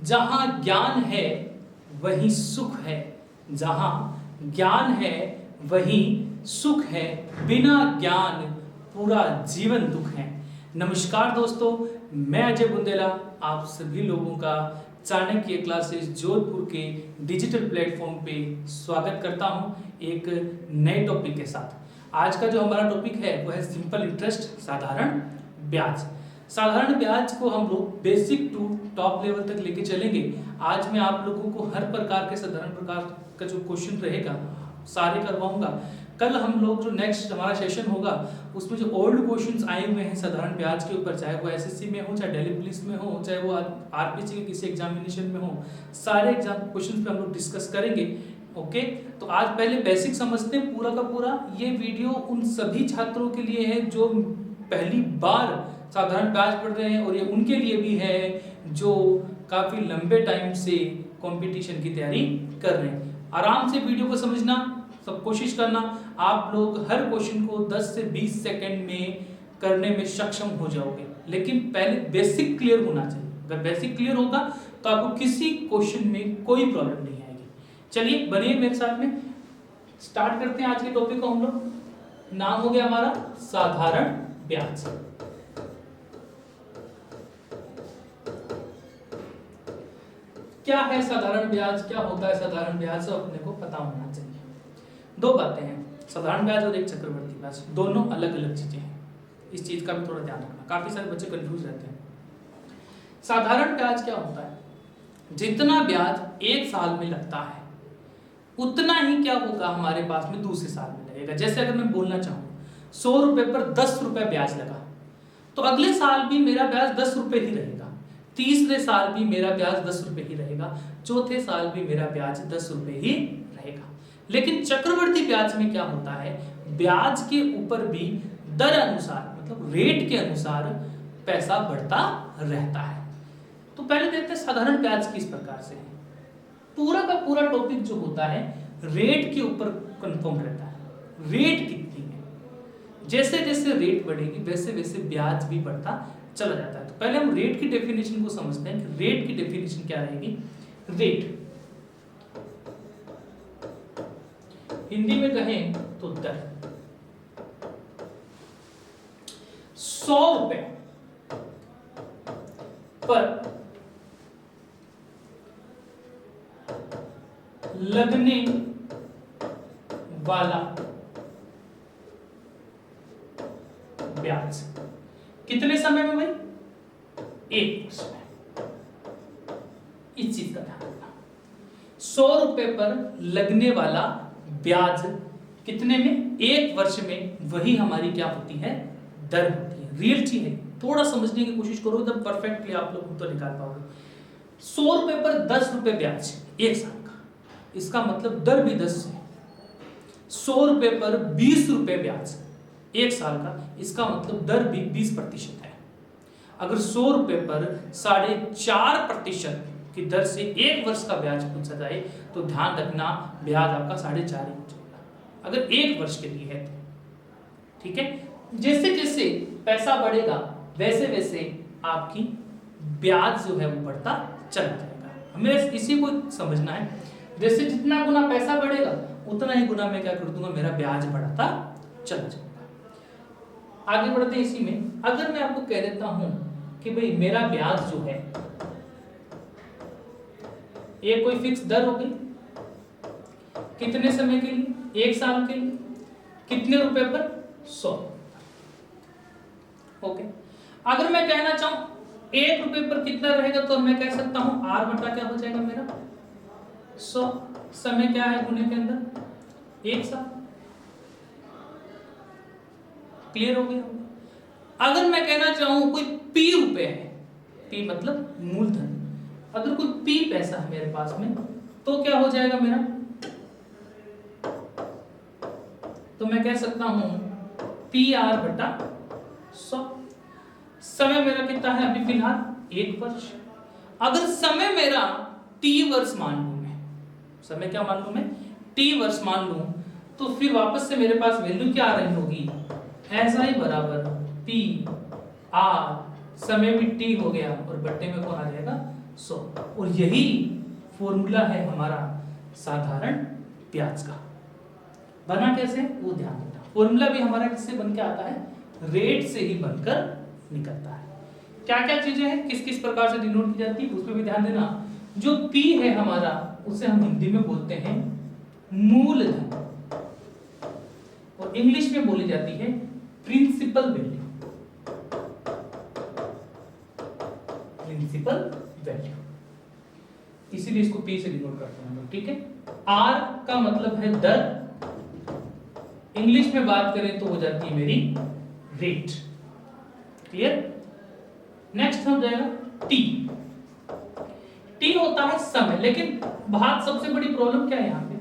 जहां ज्ञान है वहीं सुख है, जहां ज्ञान है वहीं सुख है, बिना ज्ञान पूरा जीवन दुख है। नमस्कार दोस्तों, मैं अजय बुंदेला आप सभी लोगों का चाणक्य क्लासेस जोधपुर के डिजिटल प्लेटफॉर्म पे स्वागत करता हूं एक नए टॉपिक के साथ। आज का जो हमारा टॉपिक है वो है सिंपल इंटरेस्ट, साधारण ब्याज। साधारण ब्याज को हम लोग बेसिक टू टॉप लेवल तक लेके चलेंगे। आज मैं आप लोगों को हर प्रकार के साधारण प्रकार का जो क्वेश्चन रहेगा सारे करवाऊंगा। कल हम लोग जो नेक्स्ट हमारा सेशन होगा उसमें जो ओल्ड क्वेश्चंस आए हुए हैं साधारण ब्याज के ऊपर, चाहे वो एसएससी में हो, चाहे दिल्ली पुलिस में हो, चाहे वो आरपीसी के किसी एग्जामिनेशन में हो, सारे एग्जाम क्वेश्चंस पे हम लोग डिस्कस करेंगे। ओके, तो आज पहले बेसिक समझते हैं पूरा का पूरा। ये वीडियो उन सभी छात्रों के लिए है जो पहली बार साधारण ब्याज पढ़ रहे हैं, और ये उनके लिए भी है जो काफी लंबे टाइम से कंपटीशन की तैयारी कर रहे हैं। आराम से वीडियो को समझना, सब कोशिश करना। आप लोग हर क्वेश्चन को 10 से 20 सेकंड में करने में सक्षम हो जाओगे, लेकिन पहले बेसिक क्लियर होना चाहिए। अगर बेसिक क्लियर होगा तो आपको किसी क्वेश्चन में कोई प्रॉब्लम नहीं आएगी। चलिए बनिए मेरे साथ में, स्टार्ट करते हैं आज के टॉपिक को। हम लोग नाम हो गया हमारा साधारण ब्याज। क्या है साधारण ब्याज, क्या होता है साधारण ब्याज, अपने को पता होना चाहिए। दो बातें हैं, साधारण ब्याज और एक चक्रवर्ती ब्याज, दोनों अलग अलग चीजें हैं। इस चीज का भी थोड़ा ध्यान रखना, काफी सारे बच्चे कंफ्यूज रहते हैं। साधारण ब्याज क्या होता है, जितना ब्याज एक साल में लगता है उतना ही क्या होगा हमारे पास में दूसरे साल में लगेगा। जैसे अगर मैं बोलना चाहूँ 100 रुपए पर 10 रुपए ब्याज लगा तो अगले साल भी मेरा ब्याज 10 रुपए ही रहेगा, तीसरे साल भी मेरा ब्याज 10 रुपए ही रहेगा, चौथे साल भी मेरा ब्याज 10 रुपए ही रहेगा। लेकिन चक्रवर्ती ब्याज में क्या होता है, ब्याज के ऊपर भी दर अनुसार मतलब रेट के अनुसार पैसा बढ़ता रहता है। तो पहले देखते हैं साधारण ब्याज किस प्रकार से है। पूरा का पूरा टॉपिक जो होता है रेट के ऊपर कंफर्म रहता है। रेट कितनी है, जैसे जैसे रेट बढ़ेगी वैसे वैसे ब्याज भी बढ़ता चला जाता है। तो पहले हम रेट की डेफिनेशन को समझते हैं कि रेट की डेफिनेशन क्या रहेगी। रेट हिंदी में कहें तो दर। 100 रुपए पर लगने वाला ब्याज कितने समय में भाई, एक वर्ष में। इस चीज का ध्यान रखना, 100 रुपए पर लगने वाला ब्याज कितने में, एक वर्ष में। वही हमारी क्या होती है, दर होती है। रियल चीज है, थोड़ा समझने की कोशिश करो तब परफेक्टली आप लोग उत्तर निकाल पाओगे। 100 रुपए पर 10 रुपए ब्याज एक साल का, इसका मतलब दर भी 10 है। 100 रुपए पर 20 रुपए ब्याज एक साल का, इसका मतलब दर भी 20% है। अगर 100 रुपए पर 4.5% की दर से एक वर्ष का ब्याज पूछा जाए तो ध्यान रखना ब्याज आपका 4.5 ही पूछेगा, अगर एक वर्ष के लिए है तो। ठीक है, जैसे जैसे पैसा बढ़ेगा वैसे वैसे आपकी ब्याज जो है वो बढ़ता चला जाएगा। हमें इसी को समझना है, जैसे जितना गुना पैसा बढ़ेगा उतना ही गुना मैं क्या कर दूंगा, मेरा ब्याज बढ़ता चला जाएगा। आगे बढ़ते हैं इसी में। अगर मैं आपको कह देता हूं कि भाई मेरा ब्याज जो है ये कोई फिक्स दर हो गई, कितने समय के लिए, एक साल के लिए, कितने रुपए पर, 100। ओके, अगर मैं कहना चाहूं 1 रुपए पर कितना रहेगा तो मैं कह सकता हूं R बटा क्या हो जाएगा मेरा 100। समय क्या है गुने के अंदर, एक साल। क्लियर हो गया। अगर मैं कहना चाहूं कोई P रुपए है, P मतलब मूलधन, अगर कोई P पैसा है मेरे पास में तो क्या हो जाएगा मेरा, तो मैं कह सकता हूं PR बटा 100। समय मेरा कितना है अभी फिलहाल, 1 वर्ष। अगर समय मेरा T वर्ष मान लूं मैं, समय क्या मान लूं मैं, T वर्ष मान लूं, तो फिर वापस से मेरे पास वैल्यू क्या आ रही होगी, SI बराबर P R, समय भी T हो गया और बट्टे में कौन आ जाएगा, 100। और यही फॉर्मूला है हमारा साधारण ब्याज का। बना कैसे वो ध्यान देना। फॉर्मूला भी हमारा किससे बन के आता है, रेट से ही बनकर निकलता है। क्या क्या चीजें हैं, किस किस प्रकार से डिनोट की जाती है उस पर भी ध्यान देना। जो P है हमारा, उसे हम हिंदी में बोलते हैं मूलधन, और इंग्लिश में बोली जाती है प्रिंसिपल वैल्यू। प्रिंसिपल वैल्यू, इसीलिए इसको P से डिनोट करते हैं हम लोग, ठीक है। R का मतलब है दर, इंग्लिश में बात करें तो हो जाती है मेरी रेट। क्लियर। नेक्स्ट हो जाएगा T। T होता है समय। लेकिन बात सबसे बड़ी प्रॉब्लम क्या है यहाँ पे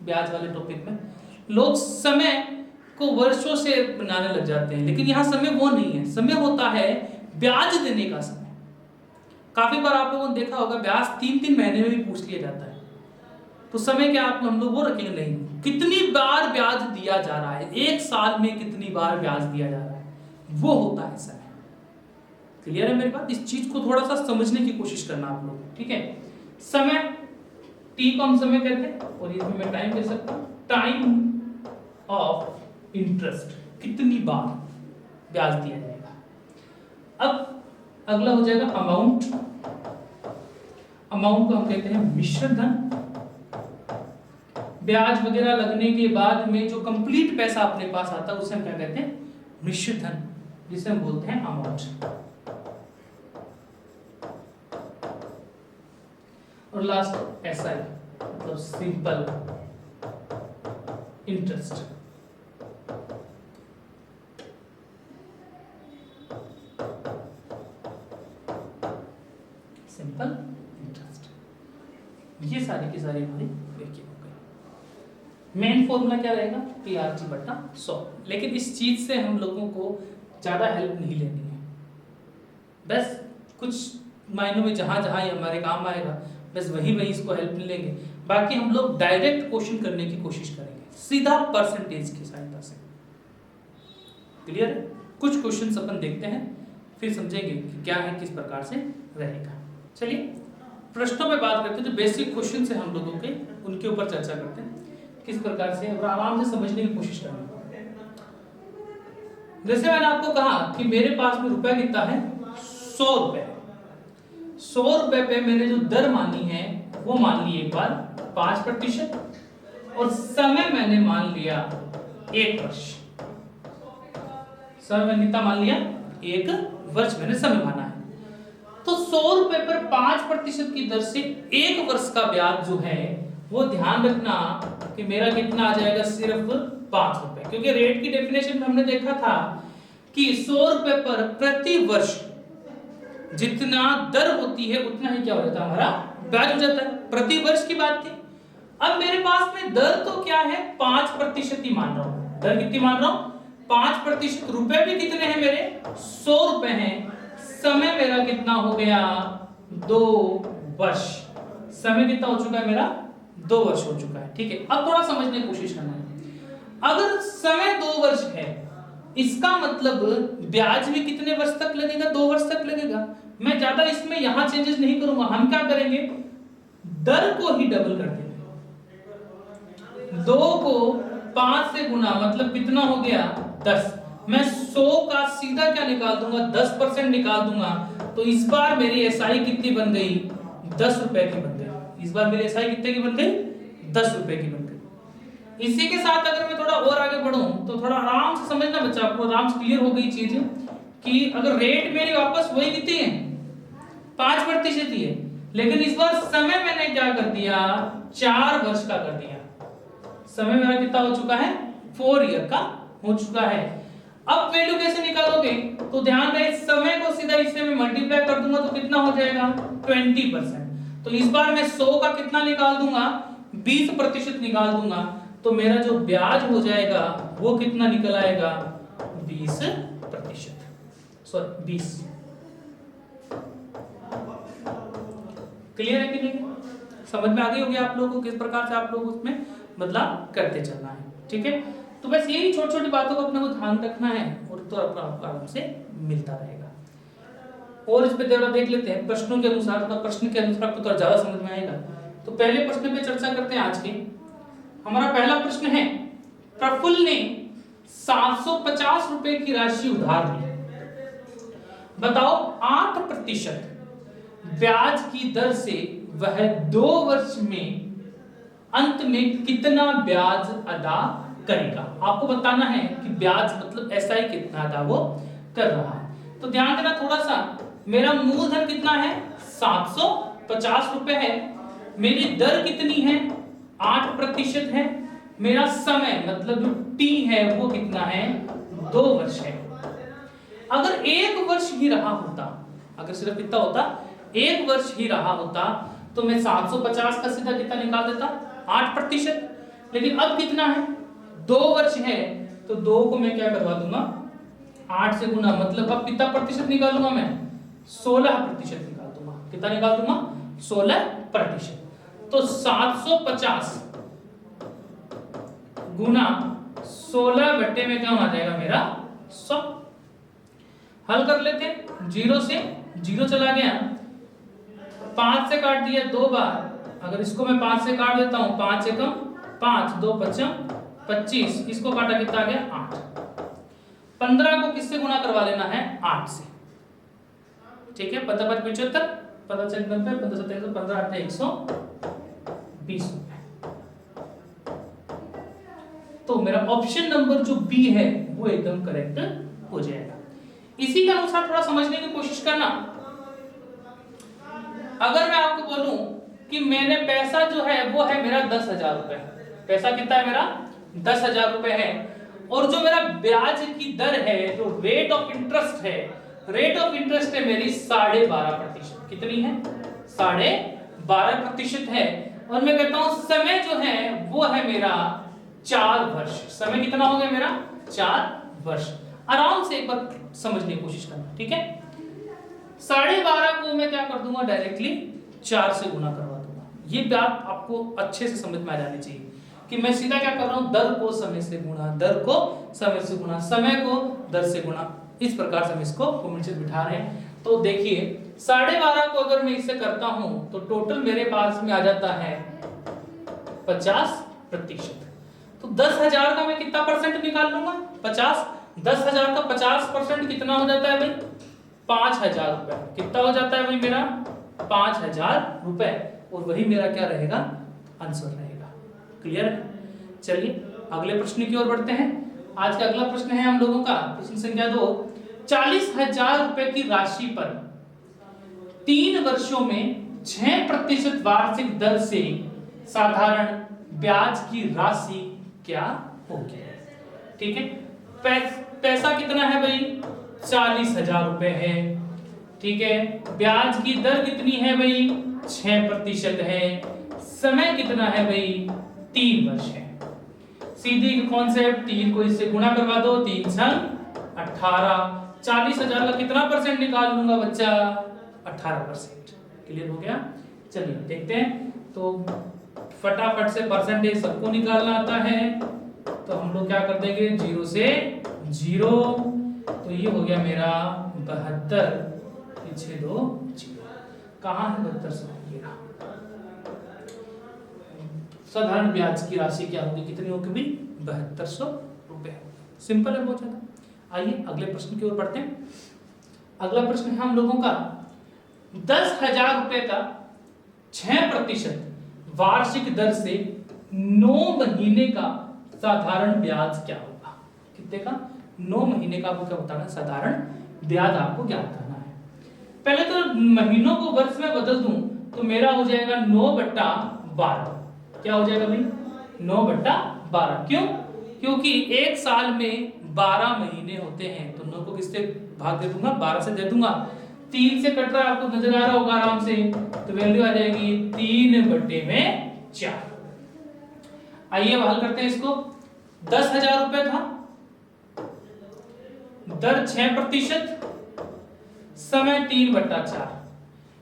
ब्याज वाले टॉपिक में, लोग समय को वर्षों से बनाने लग जाते हैं, लेकिन यहाँ समय वो नहीं है। समय होता है ब्याज देने का समय। काफी बार आप लोगों ने देखा होगा ब्याज 3-3 महीने में भी पूछ लिया जाता है, तो समय क्या आप हम लोग वो रखेंगे, नहीं, कितनी बार ब्याज दिया जा रहा है, एक साल में कितनी बार ब्याज दिया जा रहा है, वो होता है समय। क्लियर है मेरी बात। इस चीज को थोड़ा सा समझने की कोशिश करना आप लोग, ठीक है। समय, टी को हम समय कहते हैं, और इसमें मैं टाइम कह सकता हूं टाइम ऑफ इंटरेस्ट, कितनी बार ब्याज दिया जाएगा। अब अगला हो जाएगा अमाउंट। अमाउंट को हम कहते हैं मिश्र धन। ब्याज वगैरह लगने के बाद में जो कंप्लीट पैसा अपने पास आता है उसे हम क्या कहते हैं, मिश्र धन, जिसे हम बोलते हैं अमाउंट। और लास्ट एसआई, मतलब सिंपल इंटरेस्ट। सिंपल इंटरेस्ट, ये सारी की सारी हमारी देखिए हो गई। मेन फॉर्मूला क्या रहेगा, PRG बटा 100। लेकिन इस चीज से हम लोगों को ज्यादा हेल्प नहीं लेनी है, बस कुछ मायनों में जहां जहां ये हमारे काम आएगा बस वही इसको हेल्प लेंगे। बाकी हम लोग डायरेक्ट क्वेश्चन करने की कोशिश करेंगे, सीधा परसेंटेज की सहायता से। क्लियर है। कुछ क्वेश्चंस अपन देखते हैं, फिर समझेंगे कि क्या है, किस प्रकार से रहेगा। चलिए प्रश्नों पे बात करते हैं। जो बेसिक क्वेश्चन है हम लोगों के, उनके ऊपर चर्चा करते हैं किस प्रकार से, और आराम से समझने की कोशिश करेंगे। जैसे मैंने आपको कहा कि मेरे पास में रुपया कितना है, 100 रुपए। 100 रुपए पे मैंने जो दर मानी है वो मान ली एक बार 5%, और समय मैंने मान लिया 1 वर्ष। समय मैंने कितना मान लिया, 1 वर्ष मैंने समय माना है। तो 100 रुपए पर 5% की दर से 1 वर्ष का ब्याज जो है वो ध्यान रखना कि मेरा कितना आ जाएगा, सिर्फ 5 रुपए। क्योंकि रेट की डेफिनेशन में हमने देखा था कि 100 रुपए पर प्रति वर्ष जितना दर होती है उतना ही क्या हो जाता है, हमारा ब्याज हो जाता है। प्रति वर्ष की बात थी। अब मेरे पास में दर तो क्या है, 5% ही मान रहा हूं। दर कितनी मान रहा हूं, 5%। रुपए भी कितने हैं मेरे, 100 रुपए हैं। समय मेरा कितना हो गया, 2 वर्ष। समय कितना हो चुका है मेरा, 2 वर्ष हो चुका है। ठीक है। अब थोड़ा समझने की कोशिश करना है। अगर समय 2 वर्ष है, इसका मतलब ब्याज भी कितने वर्ष तक लगेगा, 2 वर्ष तक लगेगा। मैं ज्यादा इसमें यहां चेंजेस नहीं करूंगा। हम क्या करेंगे, दर को ही डबल कर देंगे। 2 को 5 से गुना, मतलब कितना हो गया, 10। मैं 100 का सीधा क्या निकाल दूंगा, 10% निकाल दूंगा। तो इस बार मेरी एसआई कितनी बन गई, 10 रुपए की बन गई। इस बार मेरी एसआई कितने की बन गई, 10 रुपए की बन गई। इसी के साथ अगर मैं थोड़ा और आगे बढ़ूं तो थोड़ा आराम से समझना बच्चा, आपको आराम से क्लियर हो गई चीज कि अगर रेट मेरी वापस वही कितनी है, 5% ही है, लेकिन इस बार समय मैंने क्या कर दिया, 4 वर्ष का कर दिया। समय मेरा कितना हो चुका है, 4 ईयर का हो चुका है। अब वैल्यू कैसे निकालोगे, तो ध्यान रहे, समय को सीधा इससे मैं मल्टीप्लाई कर दूंगा तो कितना हो जाएगा, 20%। तो इस बार मैं 100 का कितना निकाल दूंगा, 20% निकाल दूंगा। तो मेरा जो ब्याज हो जाएगा वो कितना निकल आएगा, 20%, सॉरी 20। क्लियर है कि नहीं, समझ में आ गई होगी आप लोगों को किस प्रकार से आप लोग उसमें बदलाव करते चलना है। ठीक है। तो बस यही छोटी छोटी बातों को अपने को ध्यान रखना है, और तो अपना आराम से मिलता रहेगा। और इस पे थोड़ा देख लेते हैं प्रश्नों के अनुसार, तो प्रश्न के अनुसार आपको थोड़ा ज्यादा समझ में आएगा। तो पहले प्रश्न पे चर्चा करते हैं आज के। हमारा पहला प्रश्न है, प्रफुल्ल ने 750 रुपए की राशि उधार ली, बताओ 8% ब्याज की दर से वह 2 वर्ष में अंत में कितना ब्याज अदा करेगा। आपको बताना है कि ब्याज मतलब एसआई कितना अदा वो कर रहा है। तो ध्यान देना थोड़ा सा, मेरा मूलधन कितना है 750 रुपए है, मेरी दर कितनी है 8% है, मेरा समय मतलब जो टी है वो कितना है 2 वर्ष है। अगर 1 वर्ष ही रहा होता, अगर सिर्फ कितना होता 1 वर्ष ही रहा होता तो मैं 750 का सीधा कितना निकाल देता 8%, लेकिन अब कितना है 2 वर्ष है, तो 2 को मैं क्या करवा दूंगा 8 से गुना, मतलब अब कितना प्रतिशत निकालूंगा मैं 16% निकाल दूंगा। कितना निकाल दूंगा 16%। तो 750 गुना 16 बट्टे में क्या आ जाएगा मेरा 100। हल कर लेते हैं, 0 से 0 चला गया, 5 से काट दिया 2 बार, अगर इसको मैं 5 से काट देता हूं 5 एकम 5, 2 पचम 25, इसको काटा कितना आ गया 8। 15 को किससे गुना करवा लेना है 8 से, ठीक है। 15 5 75, 15 4 90, 15 7 15 8 120 रुपए। तो मेरा ऑप्शन नंबर जो बी है वो एकदम करेक्ट हो जाएगा। इसी के अनुसार थोड़ा समझने की कोशिश करना। अगर मैं आपको बोलूं कि मैंने पैसा जो है वो है मेरा 10,000 रुपए, पैसा कितना है मेरा 10,000 रुपए है, और जो मेरा ब्याज की दर है जो रेट ऑफ इंटरेस्ट है, रेट ऑफ इंटरेस्ट है मेरी 12.5%। कितनी है 12.5% है, और मैं कहता हूं समय जो है वो है मेरा 4 वर्ष। समय कितना हो गया मेरा 4 वर्ष। आराम से एक बार समझने की कोशिश करना, ठीक है। 12.5 को मैं क्या कर दूंगा डायरेक्टली 4 से गुना करवा दूंगा। ये बात आपको अच्छे से समझ में आ जानी चाहिए कि मैं सीधा क्या कर रहा हूं, दर को समय से गुणा, दर को समय से गुणा, समय को दर से गुणा, इस प्रकार से हम इसको कॉम्बिनेशन बिठा रहे हैं। तो देखिए 12.5 को अगर मैं इससे करता हूं तो टोटल मेरे पास में आ जाता है 50%। तो 10,000 का मैं कितना परसेंट निकाल लूंगा 50। 10,000 का 50% कितना हो जाता है भाई 5,000 रुपए। कितना हो जाता है भाई मेरा 5,000 रुपए, और वही मेरा क्या रहेगा आंसर रहेगा। क्लियर है। चलिए अगले प्रश्न की ओर बढ़ते हैं। आज का अगला प्रश्न है हम लोगों का प्रश्न संख्या 2। 40,000 रुपए की राशि पर 3 वर्षों में 6% वार्षिक दर से साधारण ब्याज की राशि क्या होगी। ठीक है, पैसा कितना है भाई 40,000 रुपए है, ठीक है। ब्याज की दर कितनी है भाई 6% है, समय कितना है भाई 3 वर्ष है। सीधी कॉन्सेप्ट, 3 को इससे गुणा करवा दो, 3 छंग 18। 40,000 का कितना परसेंट निकाल लूंगा बच्चा 18%। क्लियर हो गया। चलिए देखते हैं, तो फटाफट से परसेंटेज सबको निकालना आता है, तो हम लोग क्या कर देंगे 0 से 0, तो ये हो गया मेरा 72, पीछे 2 0। कहाँ है 7200? साधारण ब्याज की राशि क्या होगी, कितनी होगी भी 7200 रुपए। सिंपल है बहुत ज्यादा। आइए अगले प्रश्न की ओर बढ़ते हैं। अगला प्रश्न है हम लोगों का 10,000 रुपए का 6% वार्षिक दर से 9 महीने का साधारण ब्याज क्या होगा। कितने का 9 महीने का आपको क्या बताना है साधारण ब्याज आपको क्या बताना है। पहले तो महीनों को वर्ष में बदल दूं तो मेरा हो जाएगा 9/12। क्या हो जाएगा भाई 9/12। क्यों? क्योंकि एक साल में 12 महीने होते हैं, तो 9 को किससे भाग दे दूंगा 12 से दे दूंगा। 3 से कट रहा है आपको नजर आ रहा होगा आराम से, तो वैल्यू आ जाएगी 3/4। आइए अब हल करते हैं इसको। 10,000 रुपए था, दर 6%, समय 3/4।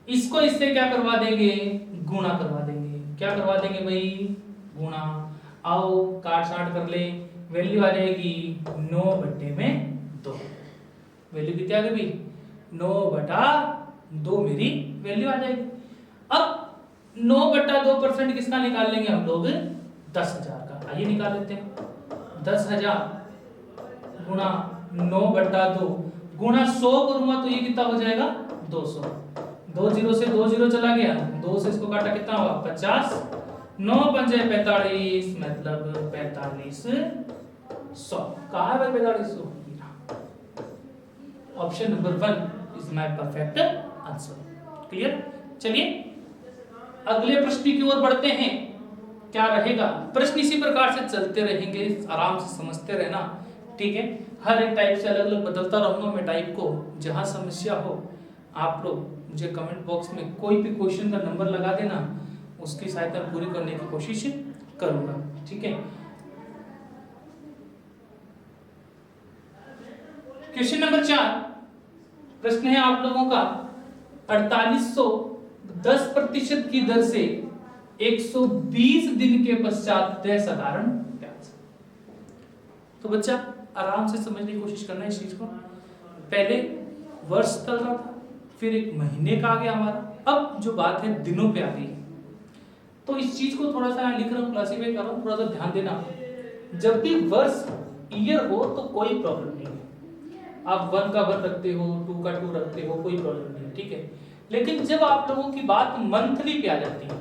इसको इससे क्या करवा देंगे गुणा करवा देंगे। क्या करवा देंगे भाई गुणा। आओ काट साट कर ले, वैल्यू आ जाएगी 9/2। वैल्यू कितनी आ गई भाई 9/2 मेरी वैल्यू आ जाएगी। अब 9/2% किसका निकाल लेंगे हम लोग? 10,000 का। आइए निकाल लेते हैं। 10,000 गुणा 9/2 गुणा 100 करूंगा तो ये कितना हो जाएगा? 200। 2 0 से 2 0 चला गया, 2 से इसको काटा कितना हुआ? 50। 9 पंजे 45 मतलब 4500। कहाँ है भाई 4500? Option number 1 is my perfect answer. Clear? चलिए अगले प्रश्न की ओर बढ़ते हैं। क्या रहेगा? प्रश्न इसी प्रकार से चलते रहेंगे, आराम से समझते रहना, ठीक है? हर एक टाइप से अलग अलग बदलता रहूंगा मैं टाइप को। जहां समस्या हो आप लोग मुझे कमेंट बॉक्स में कोई भी क्वेश्चन का नंबर लगा देना, उसकी सहायता पूरी करने की कोशिश करूंगा, ठीक है? क्वेश्चन नंबर 4 प्रश्न है आप लोगों का 4800 10% की दर से 120 दिन के पश्चात तय साधारण ब्याज। तो बच्चा आराम से समझने की कोशिश करना है इस चीज को। पहले वर्ष चल रहा था, फिर एक महीने का आ गया हमारा, अब जो बात है दिनों पे आ गई। तो इस चीज को थोड़ा सा लिख रहा हूँ, क्लासिफाई कर रहा हूँ, थोड़ा सा ध्यान देना। जब भी वर्ष ईयर हो तो कोई प्रॉब्लम नहीं है, आप 1 का 1 रखते हो, 2 का 2 रखते हो, कोई प्रॉब्लम नहीं है, ठीक है? लेकिन जब आप लोगों की बात मंथली पे आ जाती है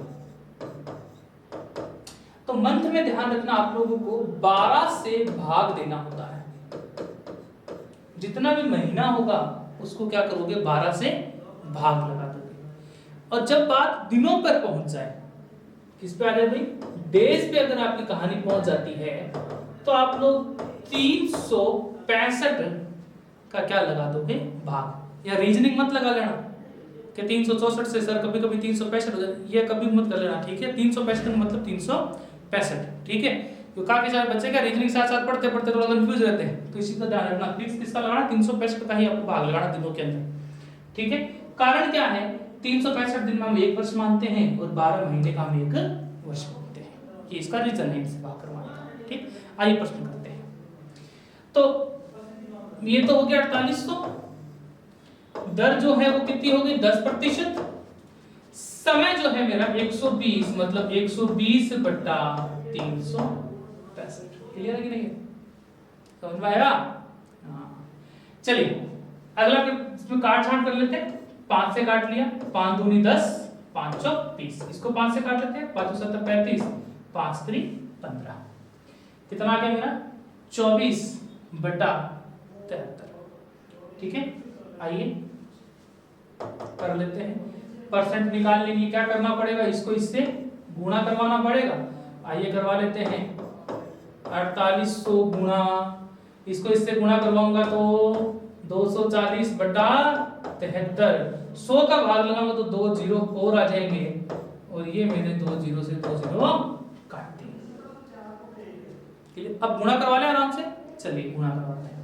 तो मंथ में ध्यान रखना, आप लोगों को 12 से भाग देना होता है। जितना भी महीना होगा उसको क्या करोगे? 12 से भाग लगा दोगे। और जब बात दिनों पर पहुंच जाए, किस पे आ जाए भाई? डेज पे अगर आपकी कहानी पहुंच जाती है तो आप लोग 365 का क्या लगा दोगे? भाग। या रीजनिंग मत लगा लेना कि 364 से सर कभी कभी 365 हो जाए, ये कभी मत कर लेना, ठीक है? 365 का मतलब 365, ठीक है? तो काफी सारे बच्चे क्या रीजनिंग साथ साथ पढ़ते पढ़ते थोड़ा कंफ्यूज रहते हैं, तो इसी का ध्यान रखना। किसका लगाना? 365 का ही आपको भाग लगाना दिनों के अंदर, ठीक है? कारण क्या है? 365 दिन में हम एक वर्ष मानते हैं और 12 महीने का हम एक वर्ष मानते हैं, ये इसका रीजन है, इससे भाग करवाने का, ठीक? आइए प्रश्न करते हैं। तो ये तो हो गया 4800। दर जो है वो कितनी होगी? 10%। समय जो है मेरा 120 मतलब 120/365। क्लियर है कि नहीं? समझ में आया? हाँ। चलिए अगला इसमें काट छांट कर लेते हैं। 5 से काट लिया, 5 दूनी 10, 5 चौक 20। इसको 5 से काट लेते हैं, 5 7 35, 5 3 15। कितना आ गया मेरा? 24/73, ठीक है? आइए कर लेते हैं। परसेंट निकालने के लिए क्या करना पड़ेगा? इसको इससे गुणा करवाना पड़ेगा। आइए करवा लेते हैं। 4800 गुणा, इसको इससे गुणा करवाऊंगा तो 240/73। 100 का भाग लगाऊंगा तो 2 0 और आ जाएंगे, और ये मेरे 2 0 से 2 0 काट दिए। अब गुणा करवा लें आराम से। चलिए गुणा करवाते हैं।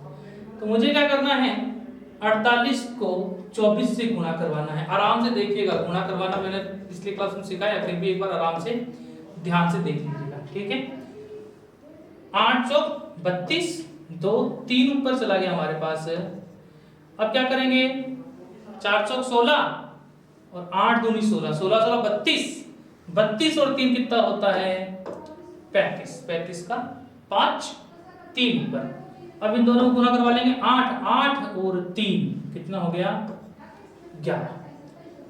तो मुझे क्या करना है? 48 को 24 से गुणा करवाना है। आराम से देखिएगा, गुणा करवाना मैंने पिछली क्लास में सिखाया, फिर भी एक बार आराम से ध्यान से देख लीजिएगा, ठीक है? 8 चौक 32, 2 3 ऊपर चला गया हमारे पास। अब क्या करेंगे? 4 चौक 16 और 8 दूनी 16, 16 16 32, 32 और 3 कितना होता है? 35, 35 का 5 3 ऊपर। अब इन दोनों को गुणा करवा लेंगे। 8 8 और 3 कितना हो गया? 11।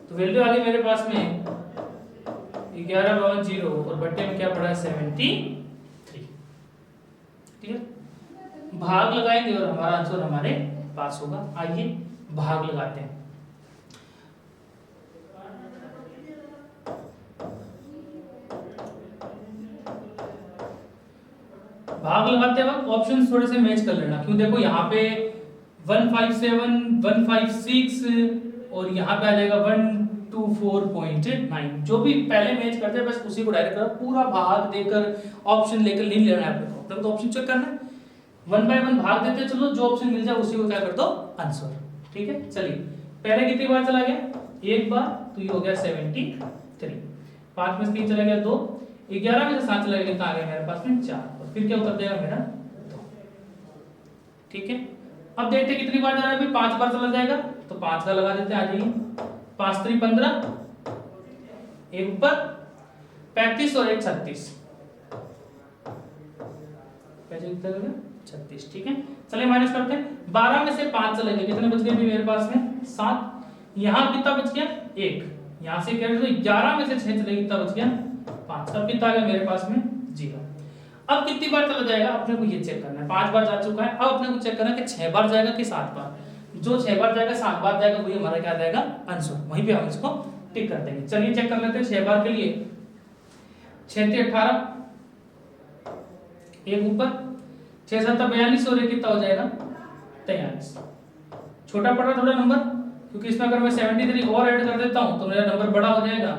तो वैल्यू आ गई मेरे पास में 11/0 और बट्टे में क्या पड़ा है? 73। ठीक है? भाग लगाएंगे और हमारा आंसर हमारे पास होगा। आइए भाग लगाते हैं। भाग लगाते वक्त ऑप्शंस थोड़े से मैच कर लेना, क्यों? देखो यहाँ पे 157 156 और यहाँ पे आ जाएगा 124.9। जो भी पहले मैच करते हैं बस उसी को डायरेक्ट करो, पूरा भाग देकर ऑप्शन लेकर नहीं लेना है आपको, तो ऑप्शन चेक करना है। 1 बाय 1 भाग देते चलो, जो ऑप्शन मिल जाए उसी को क्या कर दो? आंसर। ठीक है? चलिए पहले कितनी बार चला गया? एक बार, तो ये हो गया 73। 5 में से 3 चला गया 2, 11 में से 7 चला गया, कितना आ गया मेरे पास में? 4। और फिर क्या उतर जाएगा मेरा? 2। ठीक है? अब देखते कितनी बार जा रहा है? 5 बार चला जाएगा, तो 5 का लगा देते हैं, आ जाइए 5 3 15, एक ऊपर 35 और एक 36, 36, ठीक है। चलिए माइनस करते हैं, 12 में से 5 चलेंगे, कितने बच गए भी मेरे पास में 7, यहाँ कितना बच गया 1, यहाँ से क्या 11 में से 6 चलेगी, कितना बच गया 5, तब कितना आ गया मेरे पास में 0। अब कितनी बार चला जाएगा अपने को ये चेक करना है, 5 बार जा चुका है, अब अपने को चेक करना है कि 6 बार जाएगा कि 7 बार। जो 6 बार जाएगा 7 बार जाएगा वही हमारा क्या जाएगा आंसर, वहीं पे हम इसको टिक कर देंगे। चलिए चेक कर लेते हैं 6 बार के लिए, 6 3 18, एक ऊपर 6 7 42 और एक कितना हो जाएगा 43। छोटा पड़ रहा थोड़ा नंबर, क्योंकि इसमें अगर मैं 73 और ऐड कर देता हूं तो मेरा नंबर बड़ा हो जाएगा।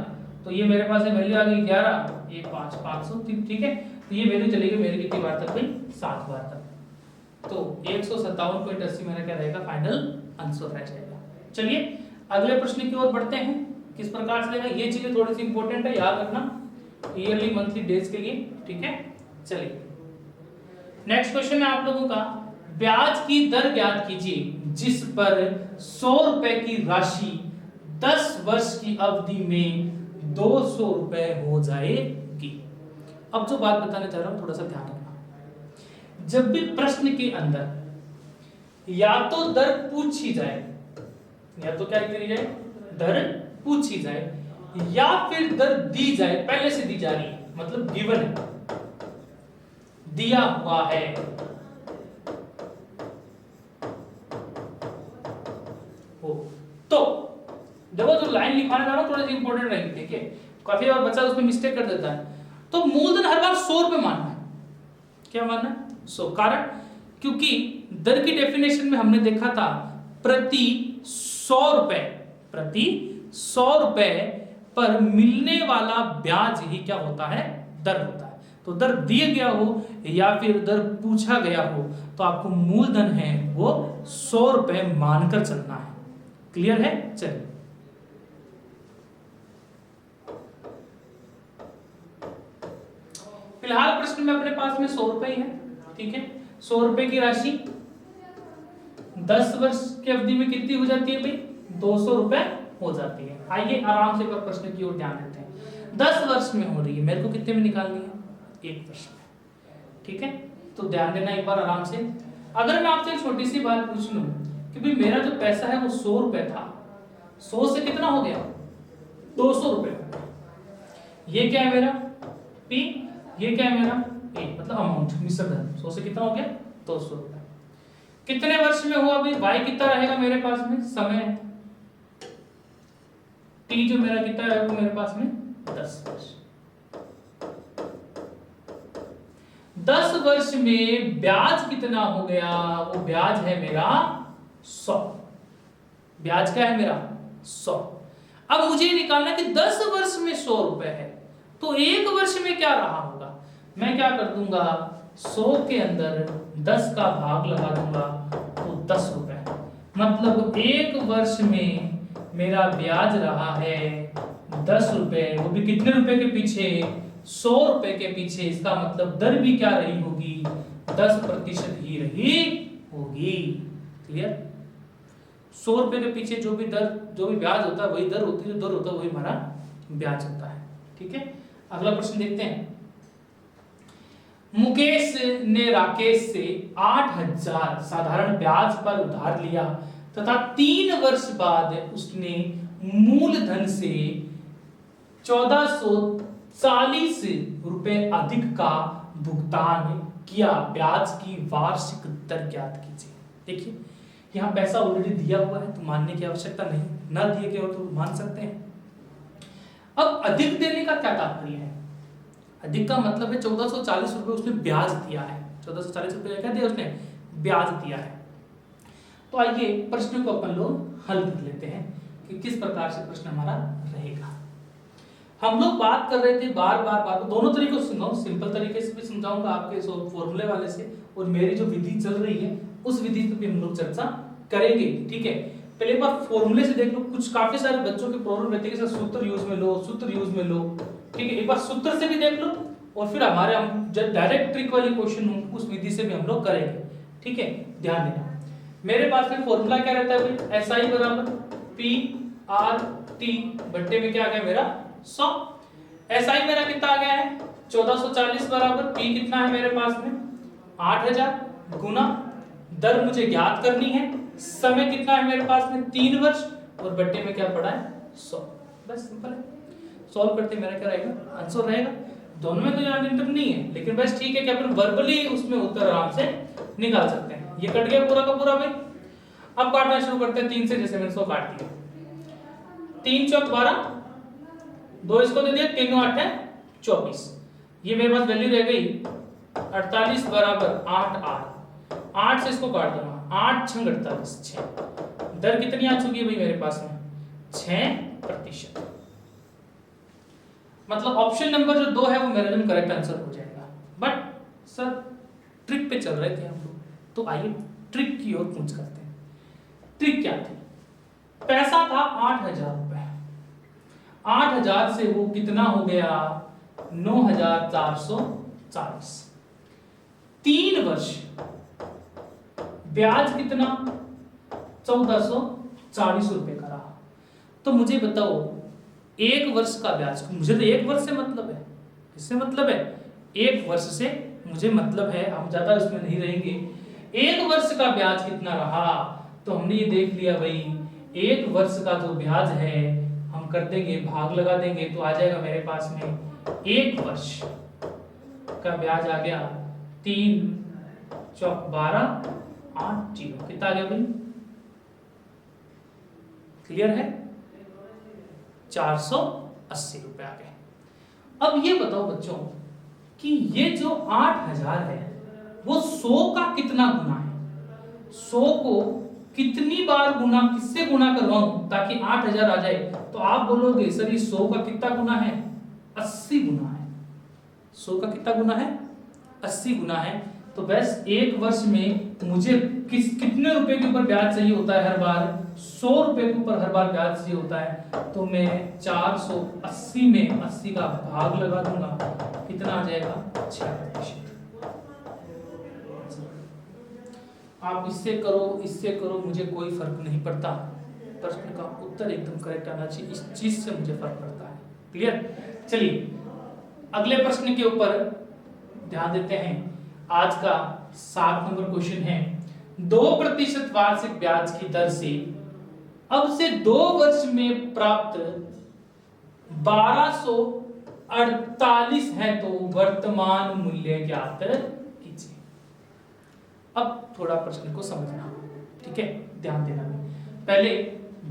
तो ये मेरे पास वैल्यू आ गई 11, ये 5 500, ठीक है। तो ये वैल्यू चलेगी मेरी कितनी बार तक भाई 7 बार तक। तो 157.80 मेरा क्या रहेगा फाइनल आंसर रह जाएगा। चलिए अगले प्रश्न की ओर बढ़ते हैं, किस प्रकार से रहेगा ये चीजें थोड़ी सी इंपॉर्टेंट है, याद रखना ईयरली मंथली डेज के लिए, ठीक है। चलिए नेक्स्ट क्वेश्चन है आप लोगों का, ब्याज की दर ज्ञात कीजिए जिस पर 100 रुपए की राशि 10 वर्ष की अवधि में 200 रुपए हो जाएगी। अब जो बात बताने जा रहा हूं थोड़ा सा ध्यान रखना, जब भी प्रश्न के अंदर या तो दर पूछी जाए, या तो क्या करी जाए दर पूछी जाए, या फिर दर दी जाए, पहले से दी जा रही है मतलब गिवन है, दिया हुआ है, तो देखो जो लाइन लिखाने जा रहा हूं थोड़ा सा इंपॉर्टेंट रहेगी, देखिए काफी बार बच्चा उसमें मिस्टेक कर देता है। तो मूलधन हर बार 100 रुपए मानना है, क्या मानना है 100, कारण क्योंकि दर की डेफिनेशन में हमने देखा था प्रति 100 रुपए, प्रति 100 रुपए पर मिलने वाला ब्याज ही क्या होता है दर होता है। तो दर दिया गया हो या फिर दर पूछा गया हो तो आपको मूलधन है वो 100 रुपए मानकर चलना है। क्लियर है? चलिए फिलहाल प्रश्न में अपने पास में 100 रुपए ही है, ठीक है। 100 रुपए की राशि 10 वर्ष की अवधि में कितनी हो जाती है भाई 200 रुपए हो जाती है। आइए आराम से प्रश्न की ओर ध्यान देते हैं। 10 वर्ष में हो रही है, मेरे को कितने में निकालनी है 1 वर्ष में, ठीक है। तो ध्यान देना एक बार आराम से। अगर मैं आपसे एक छोटी सी बात पूछ लूं कि भाई मेरा जो पैसा है वो 100 रुपए था, 100 से कितना हो गया 200 रुपए, ये क्या है मेरा P, ये क्या है मेरा A, मतलब अमाउंट मिश्रधन 100 से कितना हो गया 200 रुपए। कितने वर्ष में हुआ भाई, Y कितना रहेगा मेरे पास में समय, T जो मेरा कितना है वो मेरे पास में 10 वर्ष। 10 वर्ष में ब्याज कितना हो गया, वो ब्याज है मेरा 100, ब्याज क्या है मेरा 100। अब मुझे निकालना कि 10 वर्ष में 100 रुपए है तो 1 वर्ष में क्या रहा होगा। मैं क्या कर दूंगा 100 के अंदर 10 का भाग लगा दूंगा तो 10 रुपए, मतलब 1 वर्ष में मेरा ब्याज रहा है 10 रुपए, वो भी कितने रुपए के पीछे 100 रुपए के पीछे। इसका मतलब दर भी क्या रही होगी 10% ही रही होगी। क्लियर? 100 रुपए के पीछे जो भी ब्याज होता है वही दर होती है, जो दर होता है वही हमारा ब्याज होता है, ठीक है। अगला प्रश्न देखते हैं। मुकेश ने राकेश से 8000 साधारण ब्याज पर उधार लिया तथा 3 वर्ष बाद उसने मूलधन से 1440 रुपए अधिक का भुगतान किया, ब्याज की वार्षिक दर ज्ञात कीजिए। देखिए यहाँ पैसा ऑलरेडी दिया हुआ है तो मानने की आवश्यकता नहीं, ना दिए गए हो तो मान सकते हैं। अब अधिक देने का क्या तात्पर्य है, अधिक का मतलब है 1440 रुपए उसने ब्याज दिया है, 1440 रुपए क्या दिया उसने ब्याज दिया है। तो आइए प्रश्न को अपन लोग हल कर लेते हैं कि किस प्रकार से प्रश्न हमारा रहेगा। हम लोग बात कर रहे थे बार बार दोनों तरीकों से समझाऊं, सिंपल तरीके से भी समझाऊंगा आपके फॉर्मूले वाले से, और मेरी जो विधि चल रही है उस विधि पे भी हम लोग चर्चा करेंगे, ठीक है। पहले एक बार फॉर्मूले से देख लो, कुछ काफी सारे बच्चों के प्रॉब्लम रहती है कि सूत्र यूज में लो, सूत्र यूज में लो, ठीक है। एक बार सूत्र से भी देख लो और फिर हमारे हम जब डायरेक्ट ट्रिक वाली क्वेश्चन उस विधि से भी हम लोग करेंगे, ठीक है। ध्यान देना मेरे पास में फॉर्मूला क्या रहता है भाई, एस आई बराबर पी आर टी बट्टे में क्या आ गया मेरा 100। एस आई मेरा कितना आ गया है 1440 बराबर पी कितना है मेरे पास में 8000 गुना दर मुझे ज्ञात करनी है, समय कितना है मेरे पास में 3 वर्ष और बट्टे में क्या पड़ा है 100। बस सिंपल है, सॉल्व करते मेरा क्या रहेगा आंसर रहेगा। दोनों में तो इंटर नहीं है, लेकिन बस ठीक है कि अपन वर्बली उसमें उत्तर आराम से निकाल सकते हैं। ये कट गया पूरा का पूरा भाई। अब काटना शुरू करते हैं 3 से, जैसे मैंने 100 काट दिया, 3 चौक 12, 2 इसको दे दिया, 3 8 है 24। ये मेरे पास वैल्यू रह गई 48 बराबर 8 आर, 8 से इसको काट दूंगा, 8 6 48 6। दर कितनी आ चुकी है भाई मेरे पास में 6%। मतलब ऑप्शन नंबर जो 2 है वो मेरा एकदम करेक्ट आंसर हो जाएगा। बट सर ट्रिक पे चल रहे थे हम लोग, तो आइए ट्रिक की ओर पूछ करते हैं। ट्रिक क्या थी, पैसा था 8000 रुपए, 8000 से वो कितना हो गया 9440। 3 वर्ष, ब्याज कितना 1440 रुपए का रहा। तो मुझे बताओ 1 वर्ष का ब्याज, मुझे तो 1 वर्ष से मतलब है, इससे मतलब है 1 वर्ष से मुझे मतलब है, हम ज्यादा उसमें नहीं रहेंगे। 1 वर्ष का ब्याज कितना रहा, तो हमने ये देख लिया भाई 1 वर्ष का जो ब्याज है हम कर देंगे भाग लगा देंगे, तो आ जाएगा मेरे पास में 1 वर्ष का ब्याज आ गया 3 चौक 12 8 0, कितना आ गया भाई, क्लियर है 480 रुपए आ गए। अब ये बताओ बच्चों कि ये जो 8000 है वो 100 का कितना गुना है, 100 को कितनी बार गुना, किससे गुना करवाऊं ताकि 8000 आ जाए। तो आप बोलोगे सर ये 100 का कितना गुना है 80 गुना है। 100 का कितना गुना है 80 गुना है। तो बस 1 वर्ष में मुझे कितने रुपए के ऊपर ब्याज चाहिए होता है हर बार, 100 रुपए के ऊपर हर बार ब्याज चाहिए होता है। तो मैं 480 में 80 का भाग लगा दूंगा, कितना आ जाएगा 6%। आप इससे करो मुझे कोई फर्क नहीं पड़ता, प्रश्न का उत्तर एकदम करेक्ट आना चाहिए, इस चीज से मुझे फर्क पड़ता है। क्लियर। चलिए अगले प्रश्न के ऊपर ध्यान देते हैं। आज का 7 नंबर क्वेश्चन है, 2% वार्षिक ब्याज की दर से अब से 2 वर्ष में प्राप्त 1248 है तो वर्तमान मूल्य ज्ञात कीजिए। अब थोड़ा प्रश्न को समझना, ठीक है, ध्यान देना। पहले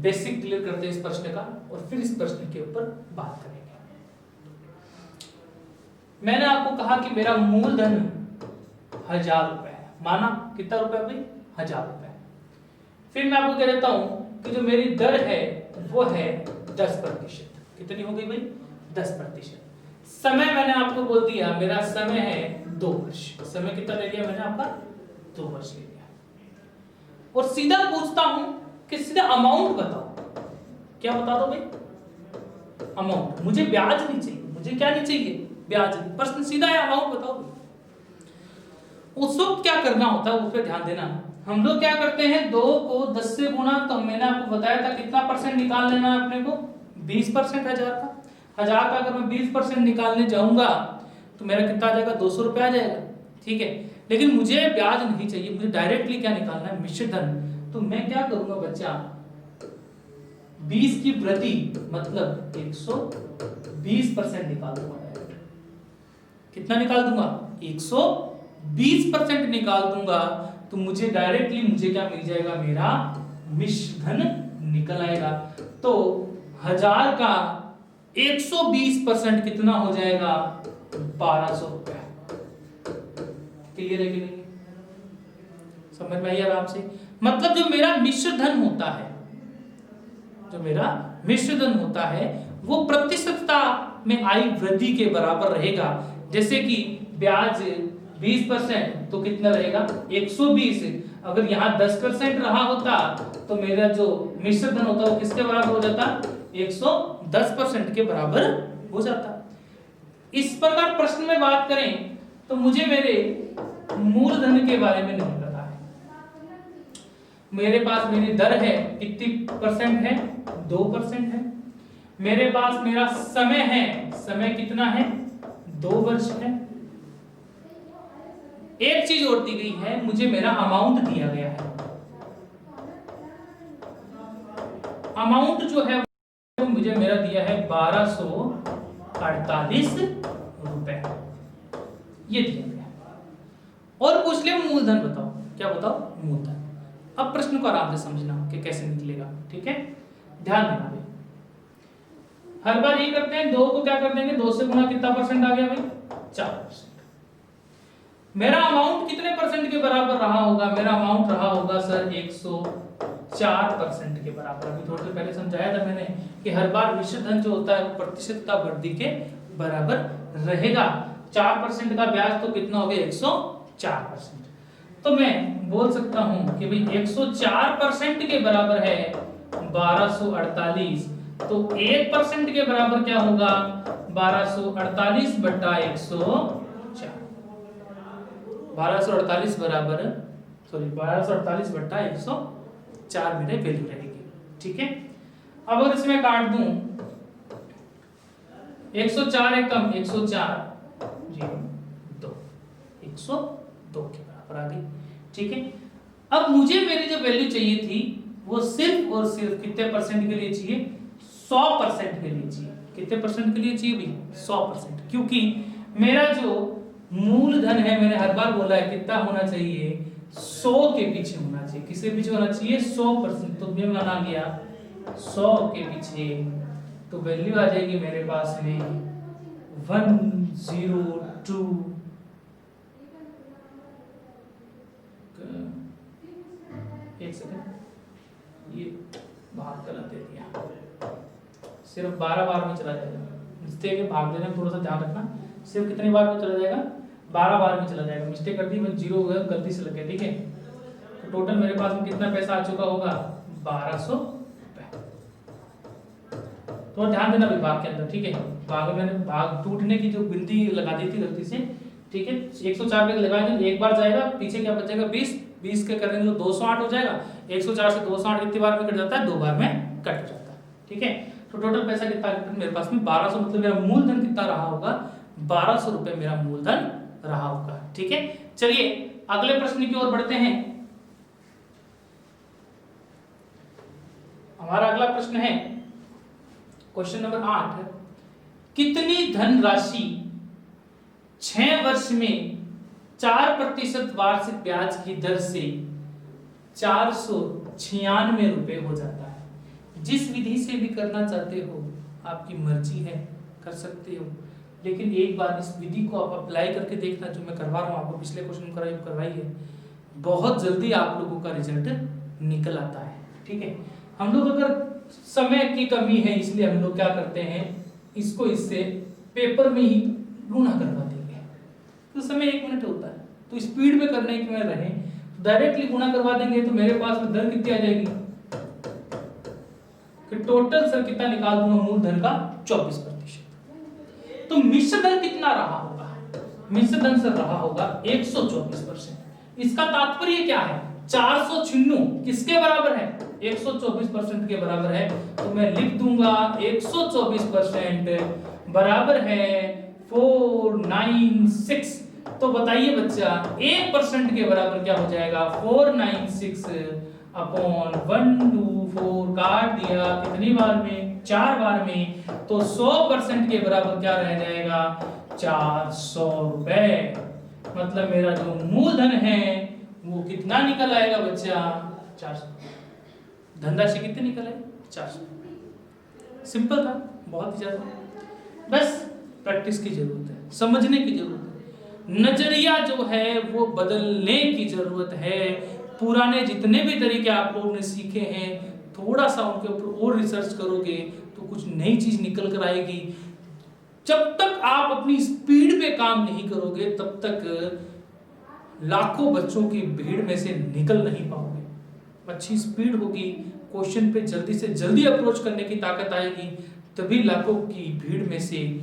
बेसिक क्लियर करते हैं इस प्रश्न का और फिर इस प्रश्न के ऊपर बात करेंगे। मैंने आपको कहा कि मेरा मूलधन 1000 रुपए है, माना कितना रुपए भाई 1000 रुपए। फिर मैं आपको कह देता हूं कि जो मेरी दर है वो है 10%। कितनी हो गई भाई 10%। समय मैंने आपको बोल दिया मेरा समय है 2 वर्ष। समय कितना ले लिया मैंने आपका 2 वर्ष ले लिया। और सीधा पूछता हूं कि सीधा अमाउंट बताओ। क्या बता दो भाई अमाउंट, मुझे ब्याज नहीं चाहिए, मुझे क्या नहीं चाहिए ब्याज। प्रश्न सीधा है अमाउंट बताओ। उस वक्त क्या करना होता है उस पर ध्यान देना। हम लोग क्या करते हैं 2 को 10 से गुणा, तो मैंने आपको बताया था कितना परसेंट निकाल लेना है अपने को 20%। 1000 का अगर मैं 20% निकालने जाऊंगा तो मेरा कितना आ जाएगा 200 रुपए आ जाएगा, ठीक है। लेकिन मुझे ब्याज नहीं चाहिए, मुझे डायरेक्टली क्या निकालना है मिश्र धन। तो मैं क्या करूंगा बच्चा 20 की वृद्धि मतलब 120% निकाल दूंगा। कितना निकाल दूंगा 120% निकाल दूंगा, तो मुझे डायरेक्टली मुझे क्या मिल जाएगा मेरा मिश्र धन निकल आएगा। तो 1000 का 120% कितना हो जाएगा 1200 रुपए। क्लियर है कि नहीं, समझ में आई आराम से। मतलब जो मेरा मिश्र धन होता है, जो मेरा मिश्र धन होता है वो प्रतिशतता में आई वृद्धि के बराबर रहेगा। जैसे कि ब्याज 20% तो कितना रहेगा 120। अगर यहाँ 10% रहा होता तो मेरा जो मिश्र धन होता वो किसके बराबर हो जाता 110% के बराबर हो जाता। इस प्रकार प्रश्न में बात करें तो मुझे मेरे मूलधन के बारे में नहीं पता है। मेरे पास मेरी दर है कितनी परसेंट है, 2% है। मेरे पास मेरा समय है, समय कितना है, 2 वर्ष है। एक चीज और दी गई है, मुझे मेरा अमाउंट दिया गया है। अमाउंट जो है मुझे मेरा दिया है 1248 रुपए, ये दिया गया। और पूछ लिया मूलधन बताओ, क्या बताओ, मूलधन। अब प्रश्न को आराम से समझना कि कैसे निकलेगा, ठीक है, ध्यान देना भाई। हर बार ये करते हैं, 2 को क्या कर देंगे, 2 से गुणा, कितना परसेंट आ गया भाई, 4%। मेरा अमाउंट कितने परसेंट के बराबर रहा होगा, मेरा अमाउंट रहा होगा सर 104% के बराबर। अभी थोड़ी देर पहले समझाया था मैंने कि हर बार निश्चित धन जो होता है वो प्रतिशत का वृद्धि के बराबर रहेगा। 4% का ब्याज तो कितना हो गया, 104%। तो मैं बोल सकता हूं कि भाई 104% के बराबर है 1248, तो 1% के बराबर क्या होगा, 1248 बटा 104। 1248 बराबर, सॉरी 1248 बटा 104 मेरे वैल्यू रहेगी, ठीक है। अब अगर इसमें काट दूं, 104 एक कम, 104 0 2, 102 के बराबर आ गई, ठीक है। अब मुझे मेरी जो वैल्यू चाहिए थी वो सिर्फ और सिर्फ कितने परसेंट के लिए चाहिए, 100% के लिए चाहिए। कितने परसेंट के लिए चाहिए भी, 100%, क्योंकि मेरा जो मूलधन है, मैंने हर बार बोला है कितना होना चाहिए, 100 के पीछे होना चाहिए। किसके पीछे होना चाहिए, 100%। तो मैं बना गया 100 के पीछे, तो वैल्यू आ जाएगी मेरे पास में 102। एक सेकंड, ये भाग गलत दे दिया, सिर्फ 12 बार में चला जाएगा। मिस्टेक है, भाग देने में थोड़ा सा ध्यान रखना। सिर्फ कितनी बार में चला जाएगा, 12 बार में चला जाएगा। मिस्टेक कर दी, मैं 0 हो गया, गलती से लग गया, ठीक है। तो टोटल मेरे पास में कितना पैसा आ चुका होगा, 1200 रुपए। तो ध्यान देना भाग के अंदर, ठीक है। भाग में मैंने भाग टूटने की जो गिनती लगा दी थी गलती से, ठीक है। 104 पे लगाएंगे, एक बार जाएगा, पीछे क्या बचेगा 20 के करेंगे तो 208 हो जाएगा। 104 से 208 कितनी बार में कट जाता है, 2 बार में कट जाता है, ठीक है। तो टोटल पैसा कितना मेरे पास में 1200, मतलब मेरा मूलधन कितना रहा होगा, 1200 रुपए मेरा मूलधन रहा होगा, ठीक है। चलिए अगले प्रश्न की ओर बढ़ते हैं। हमारा अगला प्रश्न है क्वेश्चन नंबर 8। कितनी धनराशि 6 वर्ष में 4% वार्षिक ब्याज की दर से 496 रुपए हो जाता है। जिस विधि से भी करना चाहते हो आपकी मर्जी है, कर सकते हो, लेकिन एक बार इस विधि को आप अप्लाई करके देखना, जो मैं करवा रहा हूँ आपको, पिछले क्वेश्चन करवाई है, बहुत जल्दी आप लोगों का रिजल्ट निकल आता है, ठीक है। हम लोग अगर समय की कमी है इसलिए हम लोग क्या करते हैं, इसको इससे पेपर में ही गुणा करवा देंगे, तो समय 1 मिनट होता है, तो स्पीड में करने की में रहे डायरेक्टली गुणा करवा देंगे, तो मेरे पास में दर कितनी आ जाएगी कि टोटल सर कितना निकाल दूंगा मूलधन का, 24%। तो मिश्र धन कितना रहा होगा, मिश्र धन सर रहा होगा 124%। इसका तात्पर्य क्या है, 496 किसके बराबर है, 124% के बराबर है। तो मैं लिख दूंगा 124% बराबर है 496। तो बताइए बच्चा 1% के बराबर क्या हो जाएगा, 496 अपॉन 124, काट दिया कितनी बार में, 4 बार में, तो 100% के बराबर क्या रह जाएगा, 400 रुपए। मतलब मेरा जो मूलधन है वो कितना निकल आएगा बच्चा, 400। धनराशि कितनी निकल आएगी, 400। सिंपल था, बहुत ही ज्यादा, बस प्रैक्टिस की जरूरत है, समझने की जरूरत है, नजरिया जो है वो बदलने की जरूरत है। पुराने जितने भी तरीके आप लोगों ने सीखे हैं, थोड़ा सा उनके ऊपर और रिसर्च करोगे तो कुछ नई चीज निकल कर आएगी। जब तक आप अपनी स्पीड पे काम नहीं करोगे तब तक लाखों बच्चों की भीड़ में से निकल नहीं पाओगे। अच्छी स्पीड होगी, क्वेश्चन पे जल्दी से जल्दी अप्रोच करने की ताकत आएगी, तभी लाखों की भीड़ में से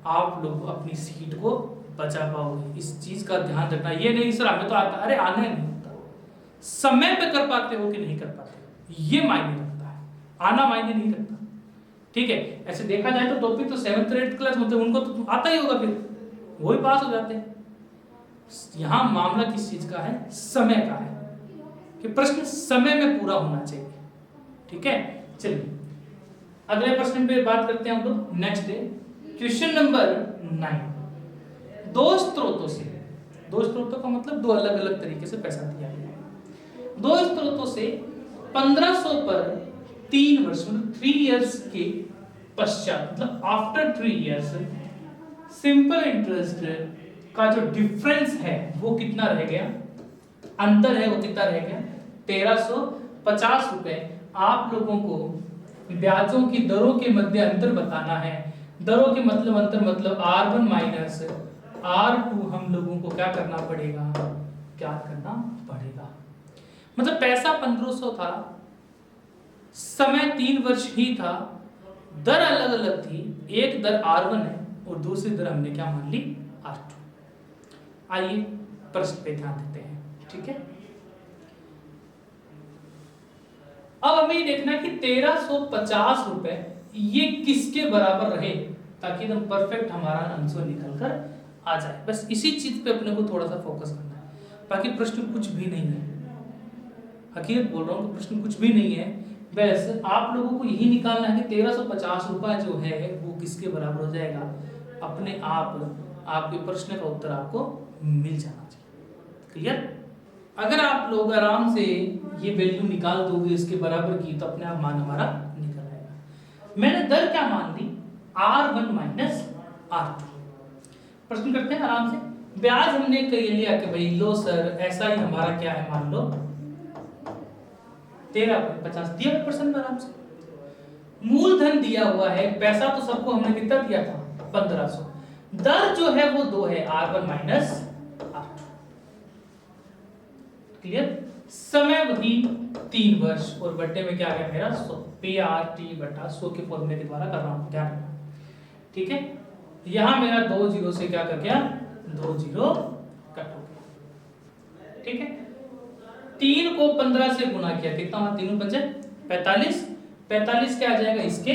आप लोग अपनी सीट को बचा पाओगे। इस चीज का ध्यान रखना। ये नहीं सर हमें तो आता, अरे आने नहीं होता, समय पे कर पाते हो कि नहीं कर पाते हो, ये मायने रखता है, आना मायने नहीं रखता। ठीक है, ऐसे देखा जाए तो टॉपिक तो 7th 8th क्लास मतलब उनको तो आता ही होगा, फिर वो ही पास हो जाते हैं। यहां मामला किस चीज का है? समय का है, कि प्रश्न समय में पूरा होना चाहिए। ठीक है, चलिए अगले प्रश्न पे बात करते हैं हम लोग। नेक्स्ट है क्वेश्चन नंबर 9। दो स्रोतों से, दो स्रोतों का मतलब दो अलग अलग तरीके से पैसा दिया गया है। दो स्रोतों से 1500 पर 3 वर्ष मतलब 3 इयर्स के पश्चात, मतलब आफ्टर 3 इयर्स, सिंपल इंटरेस्ट का जो डिफरेंस है वो कितना रह गया, अंतर है वो कितना रह गया? 1350 रुपए। आप लोगों को ब्याजों की दरों के मध्य अंतर बताना है। दरों के मतलब अंतर मतलब R1 माइनस R2 हम लोगों को क्या करना पड़ेगा, क्या करना पड़ेगा। मतलब पैसा 1500 था, समय 3 वर्ष ही था, दर अलग अलग थी। एक दर R1 है और दूसरी दर हमने क्या मान ली, R2। आइए प्रश्न पे ध्यान देते हैं। ठीक है, अब हमें ये देखना कि 1350 रुपए ये किसके बराबर रहे, ताकि एकदम परफेक्ट हमारा आंसर निकल कर आ जाए। बस इसी चीज पे अपने को थोड़ा सा फोकस करना है, बाकी प्रश्न कुछ भी नहीं है। हकीकत बोल रहा हूँ, प्रश्न कुछ भी नहीं है। बस आप लोगों को यही निकालना है कि 1350 रुपया जो है वो किसके बराबर हो जाएगा। अपने आप आपके प्रश्न का उत्तर आपको मिल जाना चाहिए। क्लियर? अगर आप लोग आराम से ये वैल्यू निकाल दोगे इसके बराबर की, तो अपने आप मान हमारा निकल आएगा। मैंने दर क्या मान ली, R1 माइनस R2। प्रश्न करते हैं आराम से। ब्याज हमने कह लिया कि भाई लो सर ऐसा ही हमारा क्या है, मान लो 1350 दिया 1% आराम से। मूलधन दिया हुआ है, पैसा तो सबको हमने कितना दिया था, 1500। दर जो है वो 2 है, R1 माइनस R2। क्लियर? समय वही 3 वर्ष और बट्टे में क्या आ गया मेरा 100, PRT बटा 100 के फॉर्मूले के द्वारा कर रहा हूं, ध्यान रखना। ठीक है, यहां मेरा 2 जीरो से क्या कर गया, 2 जीरो कट हो गया। ठीक है, 3 को 15 से गुना किया, कितना हुआ, 3 पंजे 45, 45 क्या आ जाएगा, इसके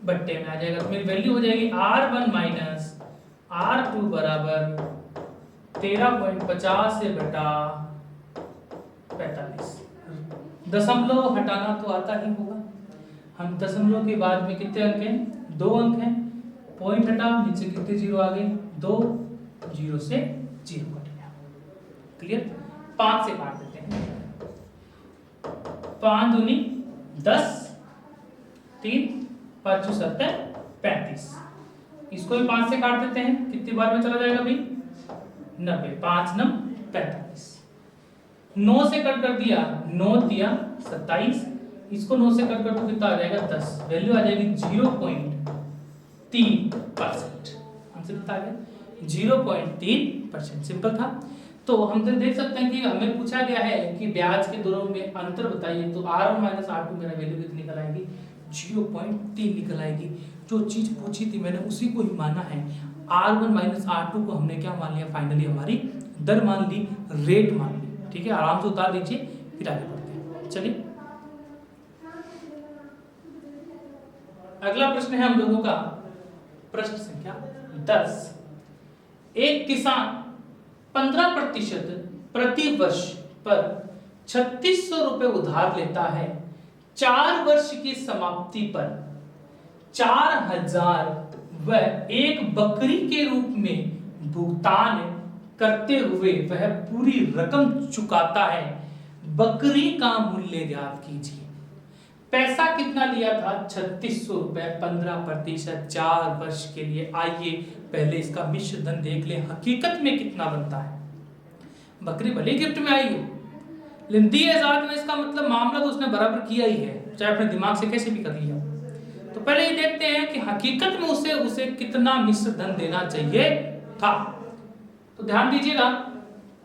बट्टे में आ जाएगा। तो मेरी वैल्यू हो जाएगी R1 माइनस R2 बराबर 13.50 से बटा 45। दशमलव हटाना तो आता ही होगा। हम दशमलव के बाद में कितने अंक हैं, 2 अंक हैं। पॉइंट हटा, नीचे कितने जीरो आ गए, 2 जीरो से 0 कट गया। क्लियर? 5 से काट देते हैं, 5 दूनी 10, 3 5 7 35। इसको भी 5 से काट देते हैं, कितनी बार में चला जाएगा भाई, 90, 5 9 45। 9 से कट कर दिया, 9 दिया 27, इसको 9 से कट कर तो कितना आ जाएगा 10, वैल्यू आ जाएगी 0.3%। आंसर कितना आ गया, 0.3%। सिंपल था। तो हम देख सकते हैं कि हमें पूछा गया है कि ब्याज के दरों में अंतर बताइए, तो R1 माइनस R2 मेरा वैल्यू कितनी निकल आएगी, 0.3 निकल आएगी। जो चीज पूछी थी मैंने उसी को ही माना है। R1 माइनस R2 को हमने क्या मान लिया, फाइनली हमारी दर मान ली, रेट मान ली। ठीक है, आराम से उतार दीजिए, फिर आगे बढ़ते हैं। चलिए अगला प्रश्न है हम लोगों का प्रश्न संख्या 10। एक किसान 15% प्रति वर्ष पर 3600 रुपए उधार लेता है। 4 वर्ष की समाप्ति पर 4000 व एक बकरी के रूप में भुगतान करते हुए वह पूरी रकम चुकाता है। बकरी का मूल्य ज्ञात कीजिए। पैसा कितना लिया था, 3600 रुपए, 15%, 4 वर्ष के लिए। आइए पहले इसका मिश्र धन देख ले, हकीकत में कितना बनता है। बकरी भले गिफ्ट में आई हो, लेकिन 10,000 में इसका मतलब मामला तो उसने बराबर किया ही है, चाहे अपने दिमाग से कैसे भी कर लिया। तो पहले ये देखते हैं कि हकीकत में उसे कितना मिश्र धन देना चाहिए था। तो ध्यान दीजिएगा,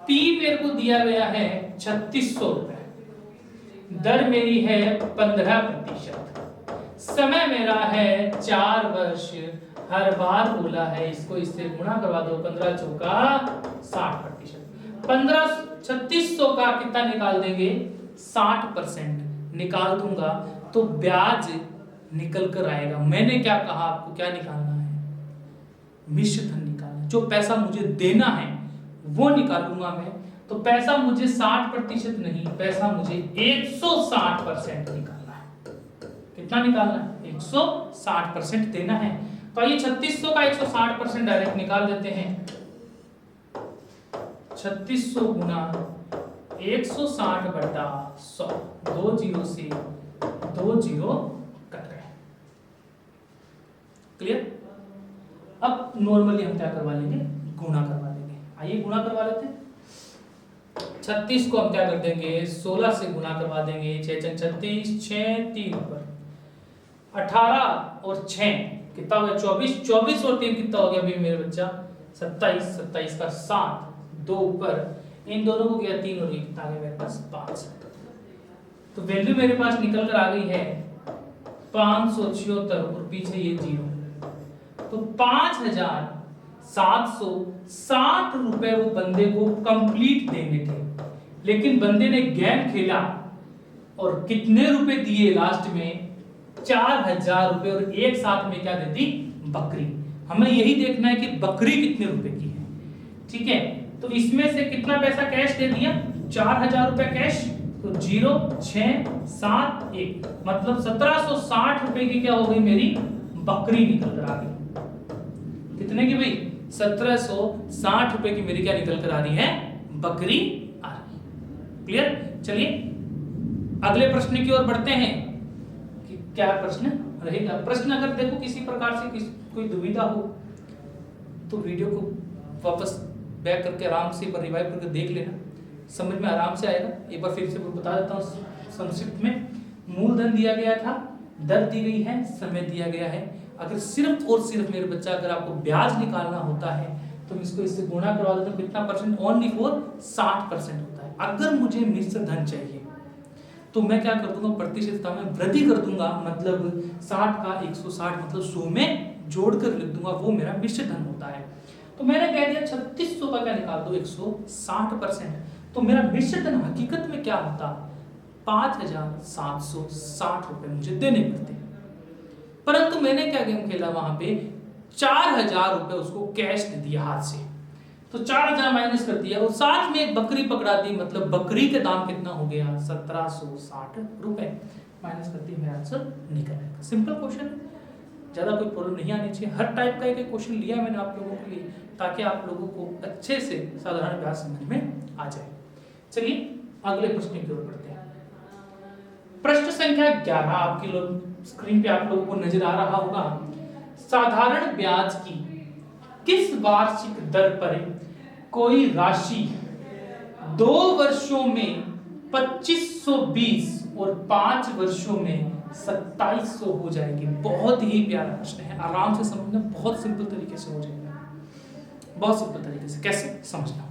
P मेरे को दिया गया है 3600 रुपए, दर मेरी है 15%, समय मेरा है 4 वर्ष, हर बार बोला है इसको इससे गुणा करवा दो, 15 चौका 60%। 3600 का कितना निकाल देंगे, 60% निकाल दूंगा तो ब्याज निकल कर आएगा। मैंने क्या कहा आपको, क्या निकालना है, मिश्र धन निकालना। जो पैसा मुझे देना है वो निकालूंगा मैं। तो पैसा मुझे 60% नहीं, पैसा मुझे 160% निकालना है। कितना निकालना है, 160% देना है। तो आइए 3600 का 160% डायरेक्ट निकाल देते हैं। 3600 गुना 160 बटा 100, 2 जीरो से 2 जीरो कट गए। क्लियर। अब नॉर्मली हम क्या करवा लेंगे, गुणा करवा लेंगे। आइए गुणा करवा लेते हैं। 36 को हम क्या कर देंगे, 16 से गुणा करवा देंगे। 6 6 36, 6 3 पर 18 और 6 कितना हो गया, 24। 24 और 3 कितना हो गया अभी मेरे बच्चा, 27। 27 का 7, 2 ऊपर, इन दोनों को किया 3 और 1 कितना आ गया मेरे पास, 5। तो वैल्यू मेरे पास निकल कर आ गई है 576 और पीछे ये 0। तो 5760 रुपए वो बंदे को कंप्लीट देने थे, लेकिन बंदे ने गेम खेला और कितने रुपए दिए लास्ट में, 4000 रुपए। और एक साथ में क्या दे दी, बकरी। हमें यही देखना है कि बकरी कितने रुपए की है। ठीक है, तो इसमें से कितना पैसा कैश दे दिया, 4000 रुपए कैश। तो 0 6 7 1 मतलब 1760 रुपए की क्या हो गई, मेरी बकरी निकल कर आ गई। कितने की भाई, 1760 रुपए की मेरी क्या निकल कर आ रही है, बकरी आ रही। क्लियर। चलिए अगले प्रश्न की ओर बढ़ते हैं कि क्या प्रश्न रहेगा। प्रश्न अगर देखो किसी प्रकार से कोई दुविधा हो तो वीडियो को वापस बैक करके आराम से एक बार रिवाइव करके देख लेना, समझ में आराम से आएगा। एक बार फिर से बता देता हूँ संक्षिप्त में। मूलधन दिया गया था, दर दी गई है, समय दिया गया है। अगर सिर्फ और सिर्फ मेरे बच्चा अगर आपको ब्याज निकालना होता है तो इसको इससे गुणा करवा देता हूँ। कितना परसेंट, ओनली फॉर 60% होता है। अगर मुझे मिश्र धन चाहिए तो मैं क्या कर दूंगा, प्रतिशतता में वृद्धि कर दूंगा। मतलब 60 का 160 मतलब 100 में जोड़कर लिख दूंगा, वो मेरा मिश्र धन होता है। तो मैंने कह दिया 3600 का क्या निकाल दो, 160%। तो मेरा मिश्र धन हकीकत में क्या होता, 5760 रुपए मुझे देने पड़ते। परंतु मैंने क्या गेम खेला, वहां पे 4000 रुपए उसको कैश दे दिया हाथ से। तो 4000 माइनस कर दिया और साथ में एक बकरी पकड़ा दी। मतलब बकरी का दाम कितना हो गया, 1760 रुपए। माइनस करती मेरा आंसर निकल आएगा। सिंपल क्वेश्चन है, ज्यादा कोई प्रॉब्लम नहीं आनी चाहिए। हर टाइप का एक क्वेश्चन लिया मैंने आप लोगों के लिए ताकि आप लोगों को अच्छे से साधारण ब्याज समझ में आ जाए। चलिए अगले प्रश्न की ओर बढ़ते हैं। प्रश्न संख्या 11 आपकी स्क्रीन पे आप लोगों को नजर आ रहा होगा। साधारण ब्याज की किस वार्षिक दर पर कोई राशि 2 वर्षों में 2520 और 5 वर्षों में 2700 हो जाएगी। बहुत ही प्यारा प्रश्न है, आराम से समझना, बहुत सिंपल तरीके से हो जाएगा। बहुत सिंपल तरीके से कैसे समझना,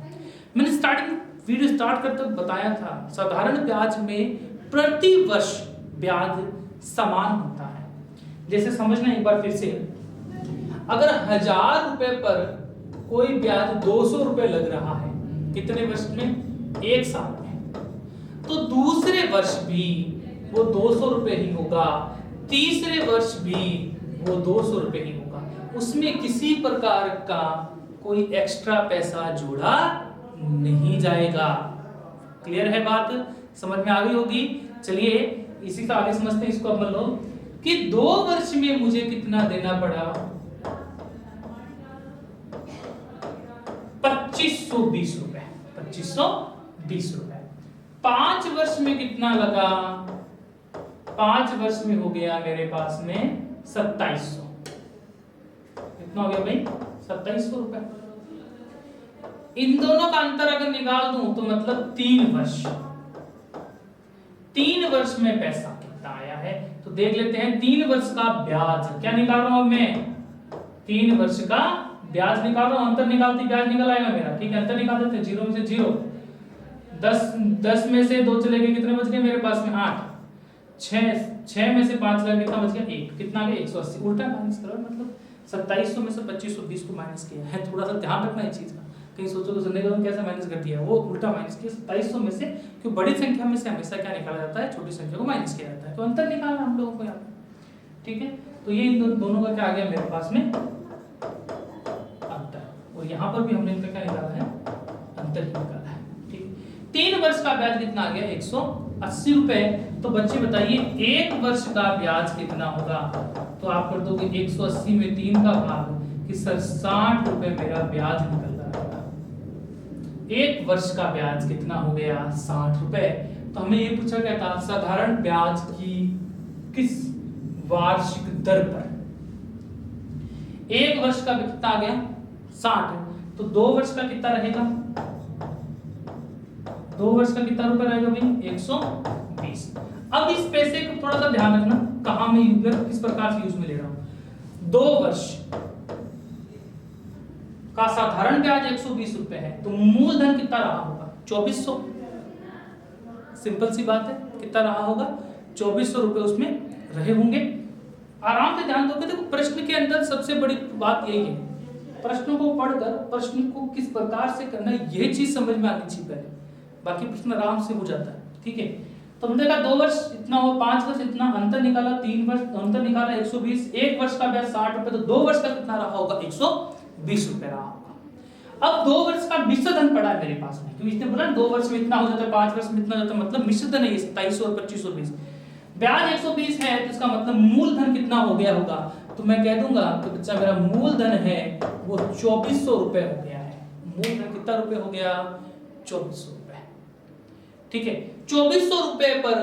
मैंने स्टार्टिंग वीडियो स्टार्ट करते वक्त बताया था। साधारण ब्याज में प्रति वर्ष ब्याज समान होता है। जैसे समझना एक बार फिर से, अगर 1000 रुपए पर कोई ब्याज 200 रुपए लग रहा है, कितने वर्ष में, 1 साल में, तो दूसरे वर्ष भी वो 200 रुपए ही होगा, तीसरे वर्ष भी वो 200 रुपए ही होगा। उसमें किसी प्रकार का कोई एक्स्ट्रा पैसा जोड़ा नहीं जाएगा। क्लियर है बात, समझ में आ गई होगी। चलिए इसी का आगे समझते हैं। इसको अब मान लो कि 2 वर्ष में मुझे कितना देना पड़ा, 2520 रुपए। 2520 रुपए। 5 वर्ष में कितना लगा, 5 वर्ष में हो गया मेरे पास में 2700। कितना हो गया भाई, 2700 रुपए। इन दोनों का अंतर अगर निकाल दूं तो मतलब 3 वर्ष। 3 वर्ष में पैसा कितना आया है तो देख लेते हैं। 3 वर्ष का ब्याज क्या निकाल रहा हूं मैं, 3 वर्ष का ब्याज निकाल रहा हूं। अंतर निकालती ब्याज निकल आएगा मेरा। ठीक है, अंतर निकाल देते हैं। 0 में से 0, 10 में से 2 चले गए, कितने बच गए मेरे पास में, 8। 6 में से 5 लगे, कितना बच गया, 1। कितना आ गया, 180। उल्टा माइनस करो, मतलब 2700 में से 2520 को माइनस किया है। थोड़ा सा ध्यान रखना इस चीज का, कहीं सोचो तो संदेह करो कैसे माइनस कर दिया, वो उल्टा माइनस किया 2700 में से, क्यों बड़ी संख्या में से हमेशा क्या निकाला जाता है, छोटी संख्या को माइनस किया जाता है, तो अंतर निकालना हम लोगों को यहाँ पे। ठीक है, तो ये इन दोनों का क्या आ गया मेरे पास में अंतर, और यहाँ पर भी हमने इनका क्या निकाला है, अंतर ही निकाला है। ठीक, 3 वर्ष का ब्याज कितना आ गया 180 रुपए। तो बच्चे बताइए 1 वर्ष का ब्याज कितना होगा, तो आप कर दोगे 180 में 3 का भाग कि सर 60 रुपए मेरा ब्याज निकल रहा है। 1 वर्ष का ब्याज कितना हो गया 60 रुपए। तो हमें ये पूछा गया था साधारण ब्याज की किस वार्षिक दर पर, 1 वर्ष का कितना आ गया 60, तो 2 वर्ष का कितना रहेगा, 2 वर्ष का कितना रुपए रहेगा भाई 120। अब इस पैसे को थोड़ा सा ध्यान रखना कहां मैं यूज किस प्रकार से यूज में ले रहा हूं। 2 वर्ष का साधारण ब्याज 120 रुपए है, तो मूलधन कितना रहा होगा 2400। सिंपल सी बात है, कितना रहा होगा 2400 रुपए उसमें रहे होंगे। आराम से ध्यान दोगे, देखो प्रश्न के अंदर सबसे बड़ी बात यही है, प्रश्नों को पढ़कर प्रश्न को किस प्रकार से करना है यह चीज समझ में आनी चाहिए पहले, बाकी प्रश्न आराम से हो जाता है। ठीक है, तो हमने देखा 2 वर्ष इतना हुआ, 5 वर्ष इतना, अंतर निकाला 3 वर्ष, अंतर निकाला 120, 1 वर्ष का ब्याज 60 रुपए, तो 2 वर्ष का कितना रहा होगा 120 रुपए रहा होगा। अब 2 वर्ष का मिश्र धन पड़ा है मेरे पास में, क्योंकि इसने बोला 2 वर्ष में इतना हो जाता है, 5 वर्ष में इतना हो जाता है, मतलब मिश्र धन है 2700 और 2520, ब्याज 120 है, तो इसका मतलब मूलधन कितना हो गया होगा, तो मैं कह दूंगा कि बच्चा मेरा मूलधन है वो 2400 रुपए हो गया है। मूलधन कितना रुपए हो गया 2400 रुपए। ठीक है, 2400 रुपए पर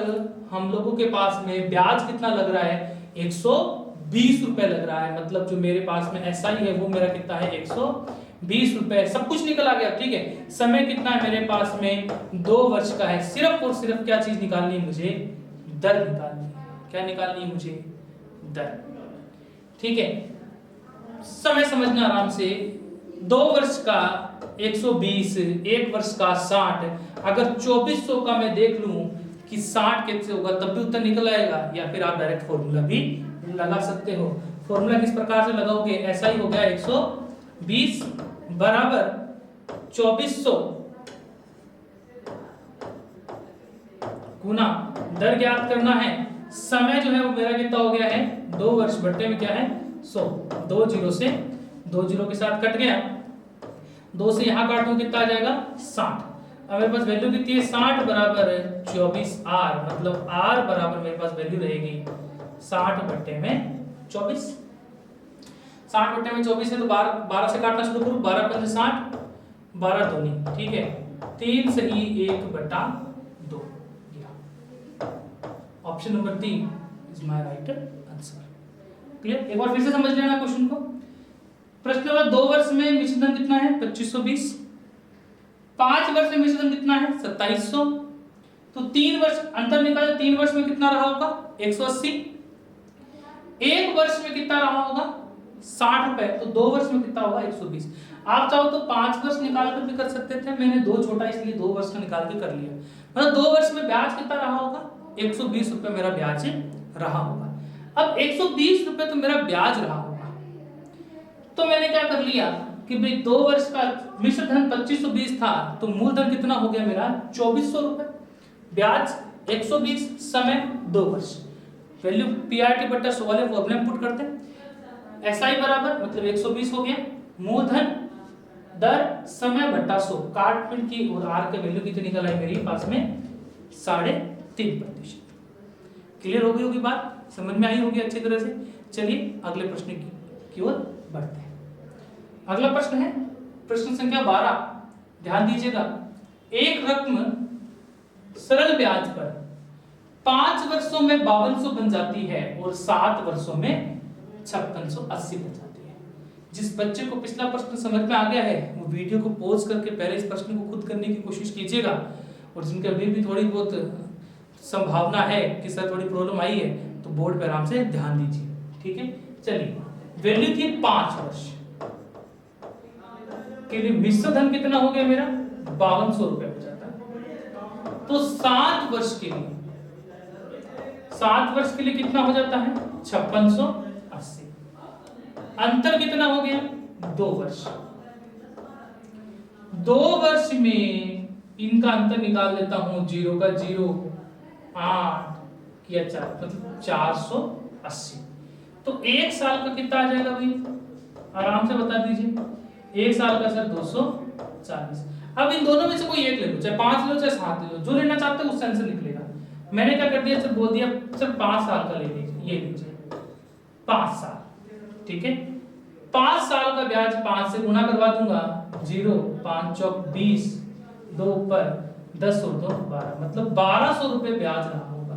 हम लोगों के पास में ब्याज कितना लग रहा है 120 रुपए लग रहा है, मतलब जो मेरे पास में एसआई है वो मेरा कितना है 120 रुपए। सब कुछ निकल आ गया। ठीक है, समय कितना है मेरे पास में 2 वर्ष का है, सिर्फ और सिर्फ क्या चीज निकालनी है मुझे, दर निकालनी है। क्या निकालनी है मुझे, दर। ठीक है, समय समझना आराम से, 2 वर्ष का 120, 1 वर्ष का 60, अगर 2400 का मैं देख लूं कि 60 कैसे होगा तब भी उत्तर निकल आएगा, या फिर आप डायरेक्ट फॉर्मूला भी लगा सकते हो। फॉर्मूला किस प्रकार से लगाओगे, ऐसा ही हो गया 120 बराबर 2400 गुना दर ज्ञात करना है। समय जो है वो मेरा कितना हो गया है 2 वर्ष बट्टे में क्या है 100, 2 जीरो से 2 जीरो के साथ कट गया, 2 से यहां काटूं कितना आ जाएगा 60। अब मेरे पास वैल्यू कितनी है 60 बराबर 24 आर, मतलब आर बराबर मेरे पास वैल्यू रहेगी 60 बट्टे में 24। 60 बट्टे में 24 है तो 12 से काटना शुरू करूं, 12 पंजे 60, 12 दूनी, ठीक है 3 सही 1 बटा 2। Option number 3 is my right answer. Clear, एक बार फिर से समझ लेना क्वेश्चन को। प्रश्न नंबर 2 वर्ष में मिश्र धन कितना है 2520, 5 वर्ष में मिश्र धन कितना है 2700, तो 3 वर्ष अंतर निकाले, 3 वर्ष में कितना रहा होगा 180, 1 वर्ष में कितना रहा होगा 60 रुपए, तो 2 वर्ष में कितना होगा 120। आप चाहो तो 5 वर्ष निकाल कर भी कर सकते थे, मैंने 2 छोटा इसलिए 2 वर्ष का निकाल के कर लिया। मतलब 2 वर्ष में ब्याज कितना रहा होगा 120 रुपए मेरा ब्याज रहा होगा। अब 120 रुपए तो मेरा ब्याज रहा होगा, तो मैंने क्या कर लिया कि भाई 2 वर्ष का मिश्र धन 2520 था, तो मूलधन कितना हो गया मेरा 2400 रुपए, ब्याज 120, समय 2 वर्ष, वैल्यू पीआरटी बट्टा 100 वाले फॉर्मूले में पुट करते हैं। एसआई बराबर मतलब 120 हो गया, मूलधन दर समय बट्टा 100, काटपिट की और आर का वैल्यू कितनी निकल आई मेरी पास में 3.5%। क्लियर हो गई होगी बात, समझ में आई होगी अच्छी तरह से। चलिए अगले प्रश्न की ओर बढ़ते हैं। अगला प्रश्न है प्रश्न संख्या 12, ध्यान दीजिएगा। एक रकम सरल ब्याज पर 5 वर्षों में 5200 बन जाती है और 7 वर्षों में 5680 बन जाती है। जिस बच्चे को पिछला प्रश्न समझ में आ गया है वो वीडियो को पॉज करके पहले इस प्रश्न को खुद करने की कोशिश कीजिएगा, और जिनके अभी भी थोड़ी बहुत संभावना है कि सर थोड़ी प्रॉब्लम आई है तो बोर्ड पे आराम से ध्यान दीजिए। ठीक है, चलिए वैल्यू थी 5 वर्ष के लिए, मिश्र धन कितना हो गया मेरा 5200 रुपए हो जाता है, तो 7 वर्ष के लिए, 7 वर्ष के लिए कितना हो जाता है 5680, अंतर कितना हो गया 2 वर्ष, 2 वर्ष में इनका अंतर निकाल लेता हूं, 0 का 0, 8 किया 4, मतलब 480। तो 1 साल का कितना आ जाएगा भाई, आराम से बता दीजिए। 1 साल का सर 240। अब इन दोनों में से कोई एक ले लो, चाहे 5 ले लो चाहे 7 ले लो, जो लेना चाहते हो उससे आंसर निकलेगा। मैंने क्या कर दिया सर, बोल दिया सर 5 साल का ले लीजिए, ये लीजिए 5 साल, ठीक है। 5 साल का ब्याज 5 से गुना करवा दूंगा, 0 5 चौक 20, 2 ऊपर 10 और 2 12, मतलब 1200 रुपए ब्याज रहा होगा।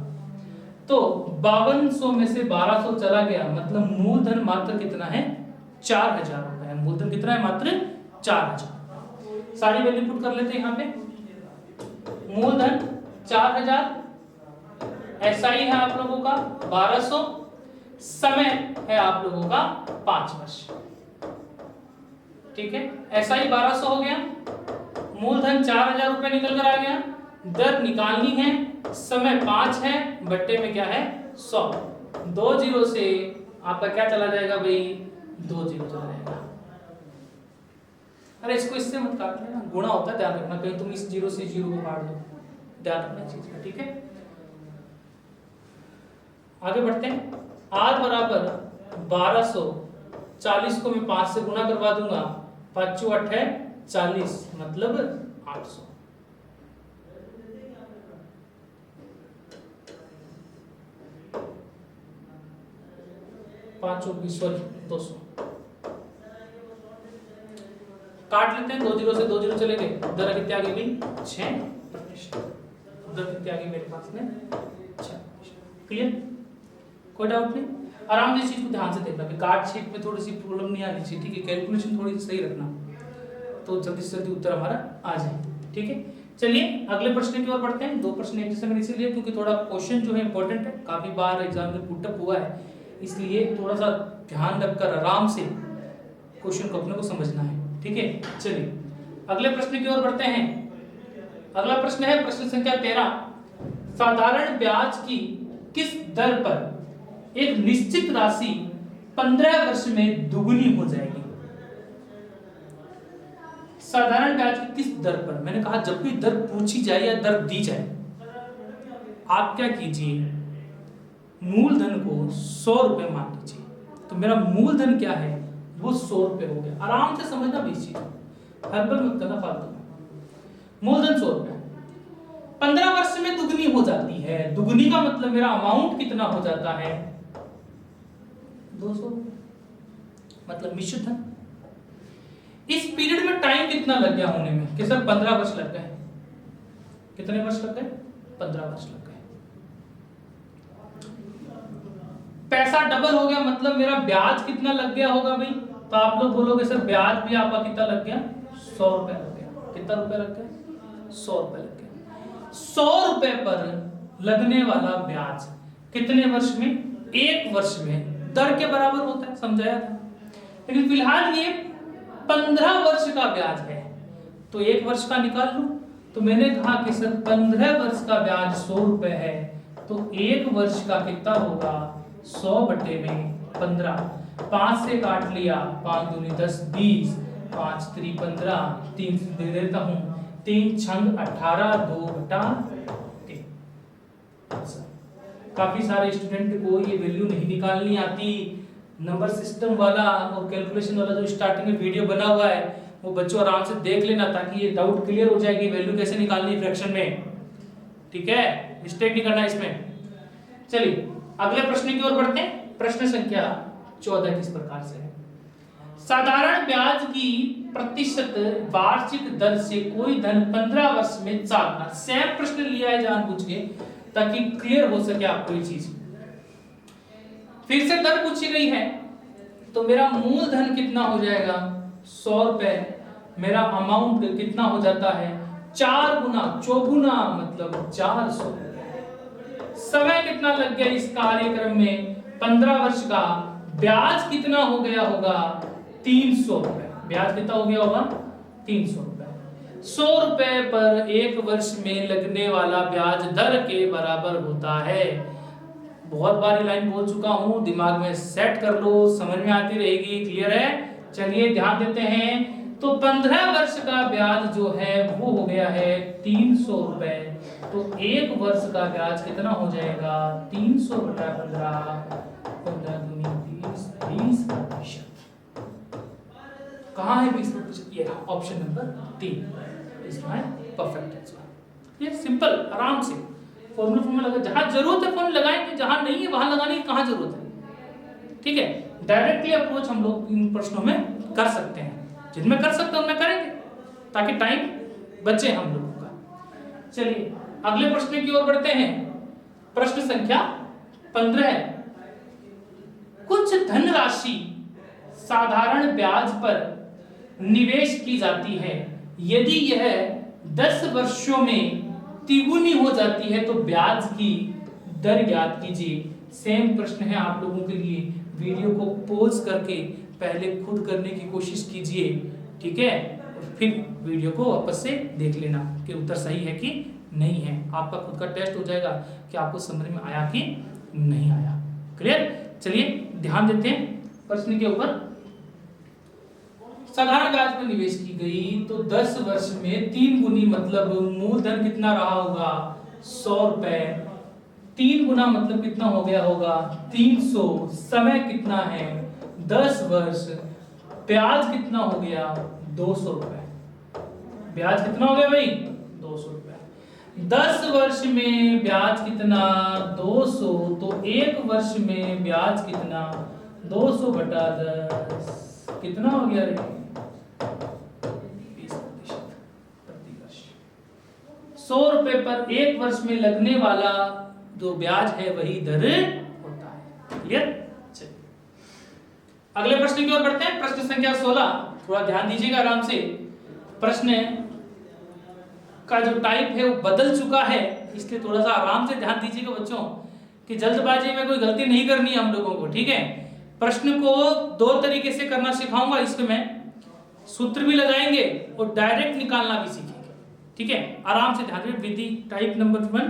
तो 5200 में से 1200 चला गया, मतलब मूलधन मात्र कितना है, 4000 रुपए है। मूलधन कितना है, मात्र 4000। सारी वैल्यू पुट कर लेते हैं यहाँ पे। मूलधन 4000, एसआई है आप लोगों का 1200, समय है आप लोगों का 5 वर्ष, ठीक है। एसआई 1200 हो गया, मूलधन 4000 रुपए निकल कर आ गया, दर निकालनी है, समय 5 है, बट्टे में क्या है 100, 2 जीरो से आपका क्या चला जाएगा भाई, 2 जीरो चला जाएगा। अरे इसको इससे मत काट लेना, गुणा होता है, ध्यान रखना, कहीं तुम इस 0 से 0 को काट दो, ध्यान रखना चीज का, ठीक है। आगे बढ़ते हैं। R बराबर 1200, 40 को मैं 5 से गुना करवा दूंगा, 5 चौ 8 है 40, मतलब 800। पांच 200 काट लेते हैं, 2 जीरो से 2 जीरो चले गए, दर कितनी आ गई भाई 6%, दर कितनी आ गई मेरे पास में 6%। क्लियर, कोई डाउट नहीं। आराम से चीज को ध्यान से देखना कि कार्ड शीट में थोड़ी सी प्रॉब्लम नहीं आनी चाहिए, ठीक है। कैलकुलेशन थोड़ी सही रखना, तो जल्दी से जल्दी उत्तर हमारा आ जाए, ठीक है। चलिए अगले प्रश्न की ओर बढ़ते हैं। 2 प्रश्न एक जैसे इसीलिए क्योंकि थोड़ा क्वेश्चन जो है इंपॉर्टेंट है, काफी बार एग्जाम में पुटअप हुआ है, इसलिए थोड़ा सा ध्यान रखकर आराम से क्वेश्चन को अपने को समझना है, ठीक है। चलिए अगले प्रश्न की ओर बढ़ते हैं। अगला प्रश्न है प्रश्न संख्या 13। साधारण ब्याज की किस दर पर एक निश्चित राशि 15 वर्ष में दुगुनी हो जाएगी। साधारण ब्याज की किस दर पर, मैंने कहा जब भी दर पूछी जाए या दर दी जाए, आप क्या कीजिए, मूलधन को 100 रुपए मान लीजिए। तो मेरा मूलधन क्या है, वो 100 रुपए हो गया। आराम से समझना भी इस चीज को, हड़बड़ मत करना फालतू में। मूलधन 100 रुपए 15 वर्ष में दुगनी हो जाती है। दुगनी का मतलब मेरा अमाउंट कितना हो जाता है, 200, मतलब मिश्र धन। इस पीरियड में टाइम कितना लग गया होने में, कि सर 15 वर्ष लग गए। कितने वर्ष लग गए, 15 वर्ष लग गए। पैसा डबल हो गया, मतलब मेरा ब्याज कितना लग गया होगा भाई। तो आप लोग बोलोगे सर ब्याज भी आपका कितना लग गया, 100 रुपए लग गया। कितना रुपए लग गया, 100 रुपए लग गया। 100 रुपए पर लगने वाला ब्याज कितने वर्ष में, 1 वर्ष में दर के बराबर होता है, समझाया था। लेकिन फिलहाल ये 15 वर्ष का ब्याज है, तो 1 वर्ष का निकाल लूं। तो मैंने कहा कि सर 15 वर्ष का ब्याज 100 रुपए है, तो 1 वर्ष का कितना होगा, 100 बटे में 15, 5 से काट लिया, 5 दूनी 10 20, 5 3 15, 3 दे देता हूं, 3 छंग 18, 2 बटा 3। काफी सारे स्टूडेंट को ये वैल्यू नहीं निकालनी आती। नंबर सिस्टम वाला और कैलकुलेशन वाला जो स्टार्टिंग में वीडियो बना हुआ है, वो बच्चों आराम से देख लेना, ताकि ये डाउट क्लियर हो जाएगी वैल्यू कैसे निकालनी फ्रैक्शन में, ठीक है। मिस्टेक नहीं करना इसमें। चलिए अगले प्रश्न की ओर बढ़ते हैं। प्रश्न संख्या 14 किस प्रकार से है, साधारण ब्याज की प्रतिशत वार्षिक दर से कोई धन 15 वर्ष में चालना। सेम प्रश्न लिया है जानबूझ के, ताकि क्लियर हो सके आपको ये चीज। फिर से दर पूछी गई है, तो मेरा मूलधन कितना हो जाएगा, 100 रुपए। मेरा अमाउंट कितना हो जाता है, 4 गुना चौगुना, मतलब 400। समय कितना लग गया इस कार्यक्रम में, 15 वर्ष का। ब्याज कितना हो गया होगा, 300 रुपए। ब्याज कितना हो गया होगा, 300 रुपए। 100 रुपए पर 1 वर्ष में लगने वाला ब्याज दर के बराबर होता है। बहुत बार लाइन बोल चुका हूं, दिमाग में सेट कर लो, समझ में आती रहेगी, क्लियर है। चलिए ध्यान देते हैं। तो 15 वर्ष का ब्याज जो है वो हो गया है 300 रुपए। तो 1 वर्ष का ब्याज कितना हो जाएगा 300 बटा 15, 15 दूनी 30, 20%। कहाँ है 20%? ये option number 3 is my perfect answer. ये सिंपल, आराम से फॉर्मूला लगा, जहां जरूरत है फॉर्मूला लगाएंगे, जहां नहीं है वहां लगाने की कहां जरूरत है। ठीक है, डायरेक्टली अप्रोच हम लोग इन प्रश्नों में कर सकते हैं, जिनमें कर सकते हैं उनमें करेंगे ताकि टाइम बचे हम लोगों का। चलिए अगले प्रश्न की ओर बढ़ते हैं। प्रश्न संख्या 15। कुछ धनराशि साधारण ब्याज पर निवेश की जाती है, यदि यह 10 वर्षों में तिगुनी हो जाती है तो ब्याज की दर ज्ञात कीजिए। सेम प्रश्न है आप लोगों के लिए, वीडियो को पॉज करके पहले खुद करने की कोशिश कीजिए, ठीक है, और फिर वीडियो को वापस से देख लेना कि उत्तर सही है कि नहीं है। आपका खुद का टेस्ट हो जाएगा कि आपको समझ में आया कि नहीं आया। क्लियर? चलिए ध्यान देते हैं प्रश्न के ऊपर। साधारण ब्याज पर निवेश की गई तो 10 वर्ष में 3 गुनी, मतलब मूलधन कितना रहा होगा 100 रुपए, 3 गुना मतलब कितना हो गया होगा 300, समय कितना है 10 वर्ष, ब्याज कितना हो गया 200 रुपए। ब्याज कितना हो गया भाई 200 रुपए। 10 वर्ष में ब्याज कितना 200, तो 1 वर्ष में ब्याज कितना 200 बटा 10 कितना हो गया रे 20% प्रति वर्ष। 100 रुपए पर 1 वर्ष में लगने वाला जो ब्याज है वही दर होता है। क्लियर? चलिए अगले प्रश्न की ओर बढ़ते हैं। प्रश्न संख्या 16। थोड़ा ध्यान दीजिएगा आराम से, प्रश्न का जो टाइप है वो बदल चुका है, इसलिए थोड़ा सा आराम से ध्यान दीजिएगा बच्चों, कि जल्दबाजी में कोई गलती नहीं करनी है हम लोगों को। ठीक है, प्रश्न को 2 तरीके से करना सिखाऊंगा, इसमें सूत्र भी लगाएंगे और डायरेक्ट निकालना भी सीखेंगे। ठीक है, आराम से ध्यान दें। विधि टाइप नंबर 1,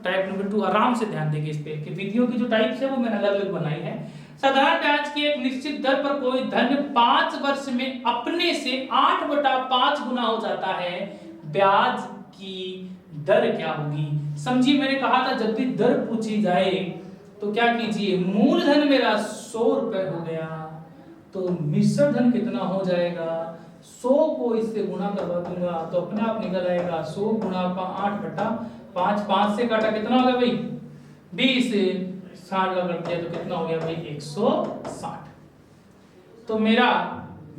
टाइप नंबर 2, आराम से ध्यान देंगे इस पे कि विधियों की जो टाइप्स है वो मैंने अलग अलग बनाई है। साधारण ब्याज की एक निश्चित दर पर कोई धन 5 वर्ष में अपने से 8/5 गुना हो जाता है, ब्याज की दर क्या होगी? समझिए, मैंने कहा था जब भी दर पूछी जाए तो क्या कीजिए, मूलधन मेरा 100 रुपए हो गया, तो मिश्र धन कितना हो जाएगा 100 को इससे गुणा करवा दूंगा तो अपने आप निकल आएगा 100 गुणा 8/5, 5 से काटा कितना हो गया भाई 20, 60 का कर दिया तो कितना हो गया भाई 160। तो मेरा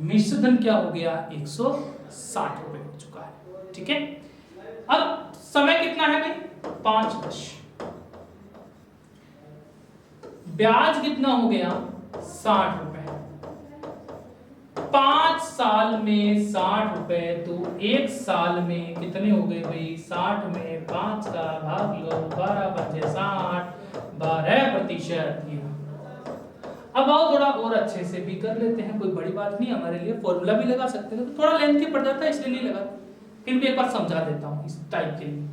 मिश्र धन क्या हो गया 160 रुपए हो चुका है। ठीक है, अब समय कितना है भाई 5 वर्ष, ब्याज कितना हो गया 60 रुपए, 5 साल में 60 रुपए, तो 1 साल में कितने हो गए भाई 60 में 5 का भाग लो, 12 बचे 60, 12%। अब आओ थोड़ा और अच्छे से भी कर लेते हैं, कोई बड़ी बात नहीं हमारे लिए, फॉर्मूला भी लगा सकते हैं, तो थोड़ा लेंथी पड़ जाता है इसलिए नहीं लगा, फिर भी एक बार समझा देता हूं इस टाइप के लिए।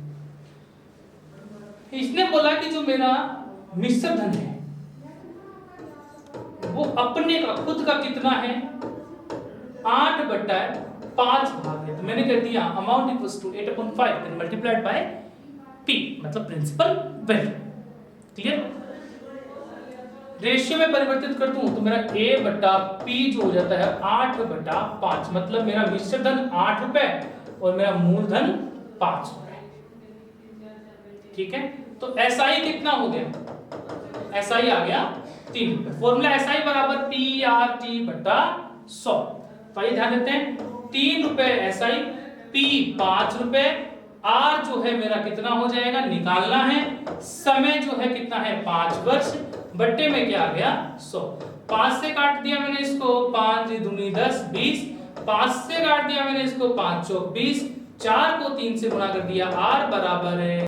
इसने बोला कि जो मेरा मिश्र धन है वो अपने का खुद का कितना है 8/5 भाग है, तो मैंने कर दिया amount equals to 8/5 then multiplied by p, मतलब प्रिंसिपल वैल्यू। क्लियर? रेशियो में परिवर्तित कर दूं तो मेरा a/p जो हो जाता है 8/5, मतलब मेरा मिश्र धन 8 रुपए और मेरा मूलधन 5 रुपए। ठीक है, तो SI कितना हो गया, SI आ गया 3 रुपए। फॉर्मूला SI बराबर PRT/100। तो ये ध्यान देते हैं 3 रुपए SI, P 5 रुपए, R जो है मेरा कितना हो जाएगा निकालना है, समय जो है कितना है 5 वर्ष, बट्टे में क्या आ गया 100। 5 से काट दिया मैंने इसको, 5 दूनी 10 20, 5 से काट दिया मैंने इसको, 5 चौक 20, 4 को 3 से गुणा कर दिया, R बराबर है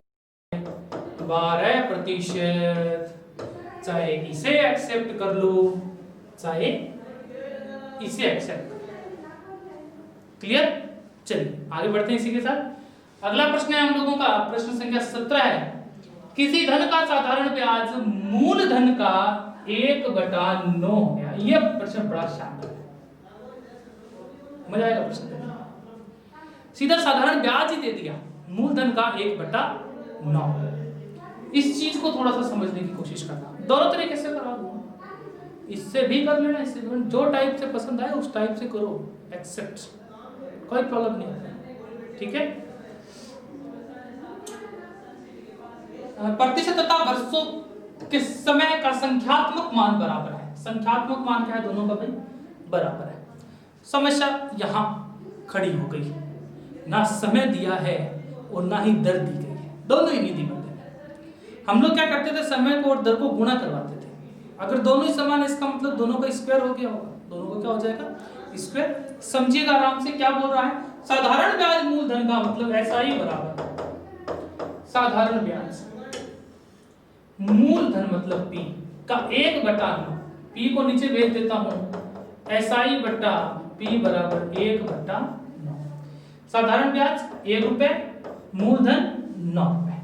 12%। चाहे इसे एक्सेप्ट कर लो चाहे इसे एक्सेप्ट कर लो। क्लियर? चलिए आगे बढ़ते हैं इसी के साथ। अगला प्रश्न है हम लोगों का, प्रश्न संख्या 17 है। किसी धन का साधारण ब्याज मूल धन का 1/9 है। यह प्रश्न बड़ा शानदार है, समझ आएगा प्रश्न? सीधा साधारण ब्याज ही दे दिया, मूलधन का 1/9। इस चीज को थोड़ा सा समझने की कोशिश करना, दोनों तरीके से करा दूंगा, इससे भी कर लेना, इससे भी, जो टाइप से पसंद आए उस टाइप से करो, एक्सेप्ट, कोई प्रॉब्लम नहीं है, ठीक है। प्रतिशत तथा वर्षों के समय का संख्यात्मक मान बराबर है। संख्यात्मक मान क्या है? दोनों का भाई बराबर है। समस्या यहां खड़ी हो गई, ना समय दिया है और ना ही दर दी गई है, दोनों ही नहीं दी बंदे ने। हम लोग क्या करते थे, समय को और दर को गुणा करवाते थे। अगर दोनों ही समान है इसका मतलब दोनों का स्क्वायर हो गया होगा, दोनों का क्या हो जाएगा? स्क्वायर। समझिएगा आराम से, क्या बोल रहा है? साधारण ब्याज मूलधन का मतलब ऐसा ही बराबर है, साधारण ब्याज मूलधन मतलब P का 1/9, P को नीचे भेज देता हूं, SI बटा P बराबर 1/9। साधारण ब्याज 1 रुपए, मूलधन 9 रुपए,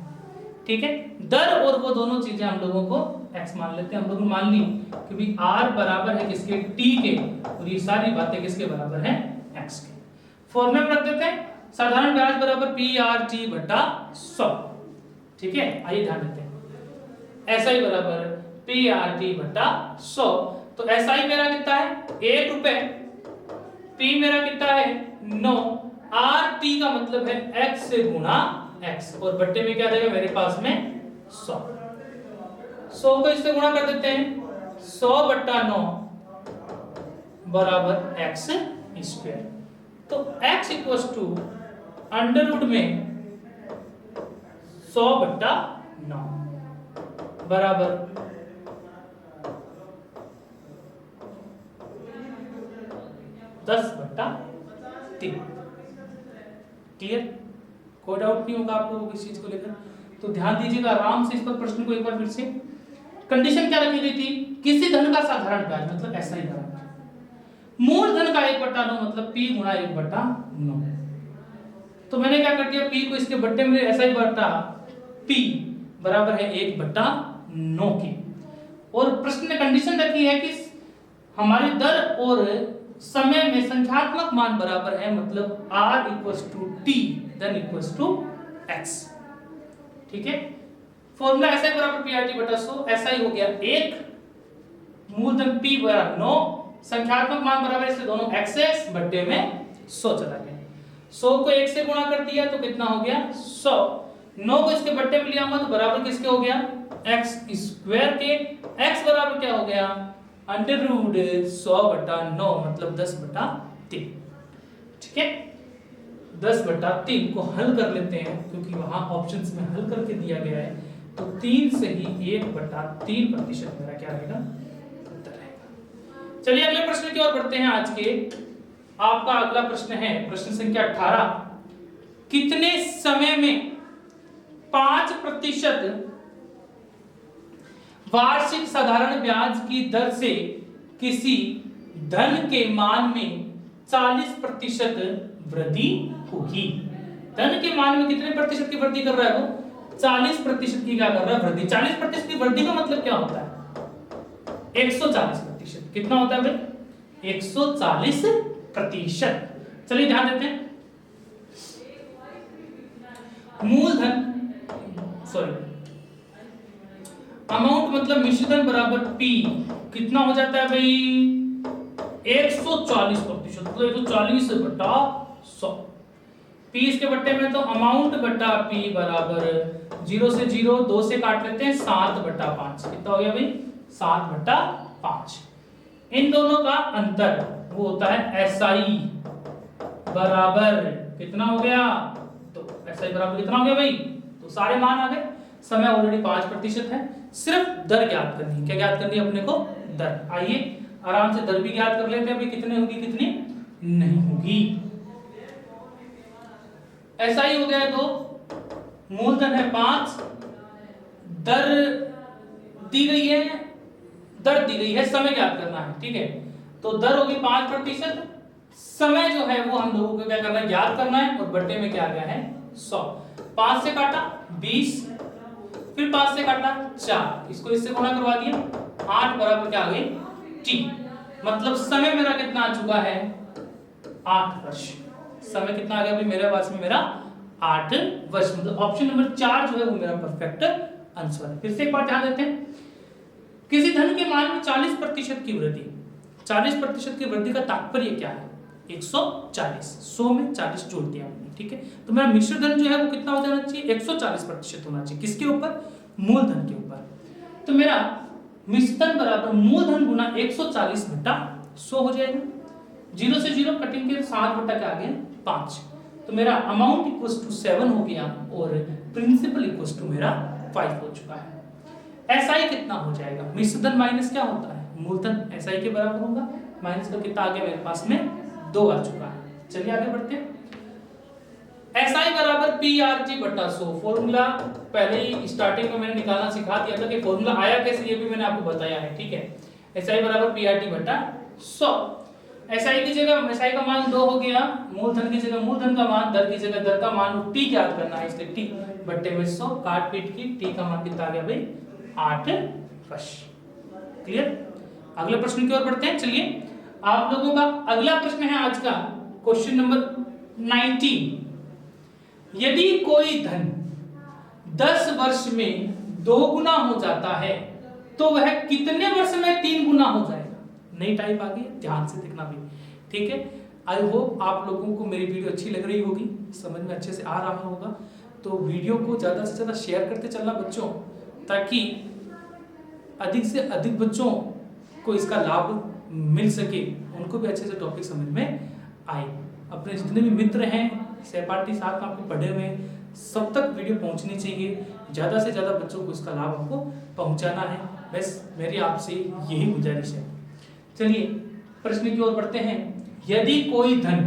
ठीक है। दर और वो दोनों चीजें हम लोगों को x मान लेते हैं। हम लोग मान ली कि भी r बराबर है किसके? t के, और ये सारी बातें किसके बराबर है? x के। फॉर्मूले में रख देते हैं, साधारण ब्याज बराबर PRT बटा 100, ठीक है। आइए ध्यान देते हैं, SI बराबर PRT बटा 100। तो SI मेरा कितना है? 1 रुपए, P मेरा कितना है? 9, RT का मतलब है x से गुणा x, और बट्टे में क्या रहेगा मेरे पास में? 100। 100 को इससे गुणा कर देते हैं, 100/9 बराबर x स्क्वायर। तो x equals to under root में 100/9 बराबर 10/3। क्लियर? कोई डाउट नहीं होगा आप लोगों को इस चीज को लेकर? तो ध्यान दीजिएगा आराम से इस पर प्रश्न को एक बार फिर से। कंडीशन क्या रखी गई थी? किसी धन का साधारण ब्याज मतलब ऐसा ही बराबर मूलधन का 1/9 मतलब P गुणा 1/9। तो मैंने क्या कर दिया, P को इसके बट्टे में ऐसा ही बटा P बराबर है 1/9 की। और प्रश्न ने कंडीशन रखी है कि हमारी दर और समय में संख्यात्मक मान बराबर है, मतलब R equals to T then equals to X, ठीक है। फॉर्मूला ऐसा ही बराबर PRT बटा 100, ऐसा ही हो गया 1, मूलधन P बराबर 9, संख्यात्मक मान बराबर इससे दोनों एक्सेस बट्टे में 100 चला गया। 100 को 1 से गुणा कर दिया तो कितना हो गया? 100। 9 को इसके बट्टे में लिया हुआ तो बराबर किसके हो गया? x स्क्वायर के। x बराबर क्या हो गया? अंडर रूट 100/9 मतलब 10/3, ठीक है। 10/3 को हल कर लेते हैं क्योंकि वहां ऑप्शंस में हल करके दिया गया है, तो 3 से ही 1/3% मेरा क्या रहेगा? उत्तर रहेगा। चलिए अगले प्रश्न की ओर बढ़ते हैं। आज के आपका अगला प्रश्न है प्रश्न संख्या 18, कितने समय में 5% वार्षिक साधारण ब्याज की दर से किसी धन के मान में 40% वृद्धि होगी? धन के मान में कितने प्रतिशत की वृद्धि कर रहा है वो? 40% की क्या कर रहा है? वृद्धि। 40% की वृद्धि का मतलब क्या होता है? 140%। कितना होता है भाई? 140%। चलिए ध्यान देते हैं, मूलधन अमाउंट मतलब मिश्रधन बराबर P कितना हो जाता है भाई? 140%, तो 140/100। P इसके बट्टे में तो अमाउंट बटा P बराबर 0 से 0, 2 से काट लेते हैं 7/5। कितना हो गया भाई? 7/5। इन दोनों का अंतर वो होता है SI बराबर कितना हो गया? तो SI बराबर कितना हो गया भाई? तो सारे मान आ गए। समय ऑलरेडी 5% है, सिर्फ दर ज्ञात करनी है। क्या ज्ञात करनी है अपने को? दर। आइए आराम से दर भी ज्ञात कर लेते हैं। अभी कितने होगी कितनी नहीं होगी? ऐसा ही हो गया। तो मूलधन है 5, दर दी गई है, दर दी गई है, समय ज्ञात करना है, ठीक है। तो दर होगी 5%, समय जो है वो हम लोगों को क्या करना है? ज्ञात करना है, और बट्टे में क्या आ गया है? 100। 5 से काटा 20, फिर 5 से काटा 4, इसको इससे गुणा करवा दिया, 8 बराबर क्या आ गई? T। मतलब समय मेरा कितना आ चुका है? 8 वर्ष। समय कितना आ गया भाई मेरे पास में? मेरा 8 वर्ष। मतलब ऑप्शन नंबर 4 जो है वो मेरा परफेक्ट आंसर है। फिर से एक बार ध्यान देते हैं, किसी धन के मान में 40% की वृद्धि, 40% की वृद्धि का तात्पर्य क्या है? 140, 100 में 40 जोड़ दिया हमने, ठीक है। तो मेरा मिश्र धन जो है वो कितना हो जाना चाहिए? 140% होना चाहिए। किसके ऊपर? मूलधन के ऊपर। तो मेरा मिश्र धन बराबर मूलधन गुना 140 बटा 100 हो जाएगा। 0 से 0 कटिंग के 7 बटा क्या आ गया? 5। तो मेरा अमाउंट इक्वल टू 7 हो गया और प्रिंसिपल इक्वल टू मेरा 5 हो चुका है। एसआई कितना हो जाएगा? मिश्र धन माइनस क्या होता है? मूलधन। एसआई के बराबर होगा। माइनस का कितना आ गया मेरे पास में? 2 आ चुका है। चलिए आगे बढ़ते हैं। एसआई बराबर पीआरटी बटा 100। फॉर्मूला पहले ही स्टार्टिंग में मैंने निकालना सिखा दिया था कि फॉर्मूला आया कैसे, ये भी मैंने आपको बताया है, ठीक है। एसआई बराबर पीआरटी बटा 100। एसआई की जगह एसआई का मान 2 हो गया, मूलधन की जगह मूलधन का मान, दर की जगह दर का मान, टी याद करना है इसलिए टी बट्टे में 100 काट पीट की टी का मान कितना आ गया भाई? 8 वर्ष। क्लियर? अगले प्रश्न की ओर बढ़ते हैं। चलिए आप लोगों का अगला प्रश्न है आज का क्वेश्चन नंबर 19। यदि कोई धन 10 वर्ष में 2 गुना हो जाता है तो वह कितने वर्ष में 3 गुना हो जाएगा? नई टाइप आ गई, ध्यान से देखना भी, ठीक है। आई होप आप लोगों को मेरी वीडियो अच्छी लग रही होगी, समझ में अच्छे से आ रहा होगा। तो वीडियो को ज्यादा से ज्यादा शेयर करते चलना बच्चों, ताकि अधिक से अधिक बच्चों को इसका लाभ मिल सके, उनको भी अच्छे से टॉपिक समझ में आए। अपने जितने भी मित्र हैं, सहपाठी साथ में आपको पढ़े हुए हैं, सब तक वीडियो पहुंचनी चाहिए। ज़्यादा से ज़्यादा बच्चों को इसका लाभ आपको पहुंचाना है, बस मेरी आपसे यही गुजारिश है। चलिए प्रश्न की ओर बढ़ते हैं। यदि कोई धन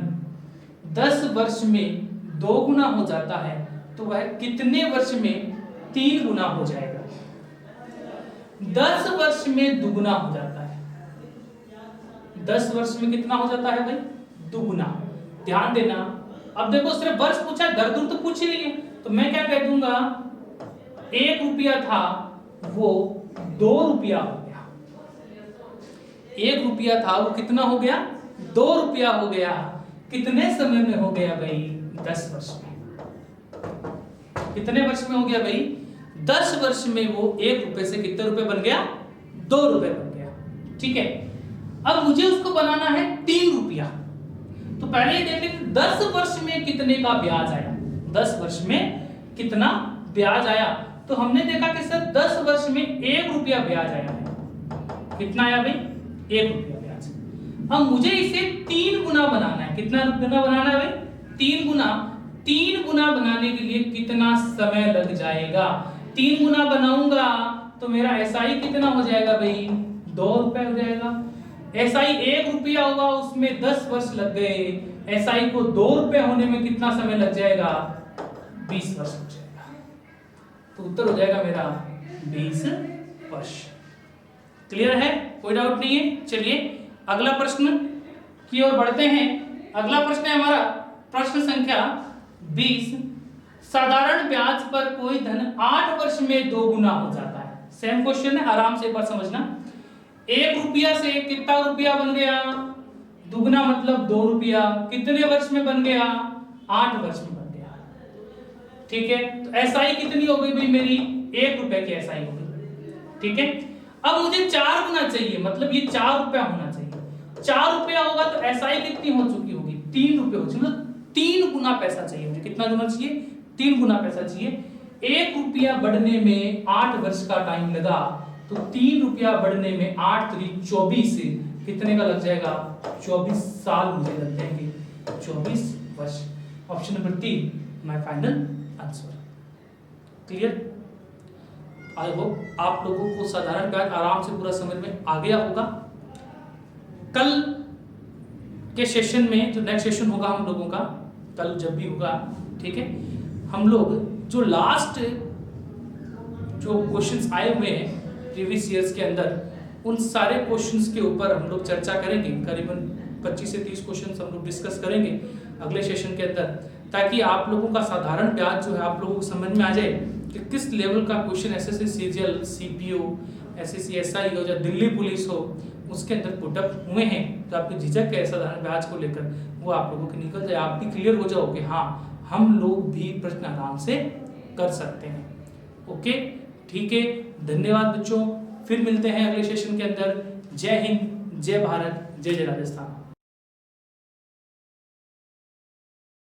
10 वर्ष में 2 गुना हो जाता है तो वह कितने वर्ष में 3 गुना हो जाएगा? 10 वर्ष में दुगुना हो जाता है। 10 वर्ष में कितना हो जाता है भाई? दुगुना। ध्यान देना, अब देखो सिर्फ वर्ष पूछा है, दर तो पूछ ही नहीं है, तो मैं क्या कह दूंगा? 1 रुपया था वो 2 रुपया हो गया। 1 रुपया था वो कितना हो गया? 2 रुपया हो गया। कितने समय में हो गया भाई? 10 वर्ष में। कितने वर्ष में हो गया भाई? 10 वर्ष में वो 1 रुपए से कितने रुपए बन गया? 2 रुपए बन गया, ठीक है। अब मुझे उसको बनाना है 3 रुपया, तो पहले ही देख लें 10 वर्ष में कितने का ब्याज आया। 10 वर्ष में कितना ब्याज आया? तो हमने देखा कि सर 10 वर्ष में 1 रुपया ब्याज आया है। कितना आया भाई? 1 रुपया ब्याज। अब मुझे इसे 3 गुना बनाना है। कितना गुना बनाना है भाई? 3 गुना। 3 गुना बनाने के लिए कितना समय लग जाएगा? 3 गुना बनाऊंगा तो मेरा एसआई कितना हो जाएगा भाई? 2 रुपए हो जाएगा। एसआई 1 रुपया होगा, उसमें 10 वर्ष लग गए। एसआई को 2 रुपए होने में कितना समय लग जाएगा? 20 वर्ष लग जाएगा। तो उत्तर हो जाएगा मेरा 20 वर्ष। क्लियर है? कोई डाउट नहीं है? चलिए अगला प्रश्न की ओर बढ़ते हैं। अगला प्रश्न है हमारा प्रश्न संख्या 20। साधारण ब्याज पर कोई धन 8 वर्ष में 2 गुना हो जाता है। सेम क्वेश्चन है, आराम से एक बार समझना। 1 रुपया से कितना रुपया बन गया? दुगना मतलब 2 रुपया। कितने वर्ष में बन गया? 8 वर्ष में बन गया, ठीक है। तो एसआई कितनी हो गई भाई मेरी? 1 रुपए की एसआई हो गई, ठीक है। अब मुझे 4 गुना चाहिए, मतलब ये 4 रुपया होना चाहिए। 4 रुपया होगा तो एसआई कितनी हो चुकी होगी? 3 रुपये हो चुकी, मतलब 3 गुना पैसा चाहिए मुझे। कितना गुना चाहिए? 3 गुना पैसा चाहिए। 1 रुपया बढ़ने में 8 वर्ष का टाइम लगा, तो 3 रुपया बढ़ने में 8 3 24 कितने का लग जाएगा? 24 साल मुझे लग जाएंगे। 24 वर्ष। Option number 3 my final answer. Clear? I hope आप लोगों को साधारण ब्याज आराम से पूरा समझ में आ गया होगा। कल के सेशन में, जो नेक्स्ट सेशन होगा हम लोगों का, कल जब भी होगा, ठीक है, हम लोग जो लास्ट जो क्वेश्चंस आए हुए हैं प्रीवियस ईयर्स के अंदर, उन सारे क्वेश्चंस के ऊपर हम लोग चर्चा करेंगे। करीबन 25 से 30 क्वेश्चंस हम लोग डिस्कस करेंगे अगले सेशन के अंदर, ताकि आप लोगों का साधारण ब्याज जो है आप लोगों को समझ में आ जाए कि किस लेवल का question SSC CGL, CPO, SSC SI हो या दिल्ली पुलिस हो, उसके अंदर पुटअप हुए हैं, तो आपकी झिझक है साधारण ब्याज को लेकर वो आप लोगों की निकल जाए, आप भी क्लियर हो जाओगे, हाँ हम लोग भी प्रश्न आराम से कर सकते हैं। ओके, ठीक है, धन्यवाद बच्चों, फिर मिलते हैं अगले सेशन के अंदर। जय हिंद, जय भारत, जय जय राजस्थान।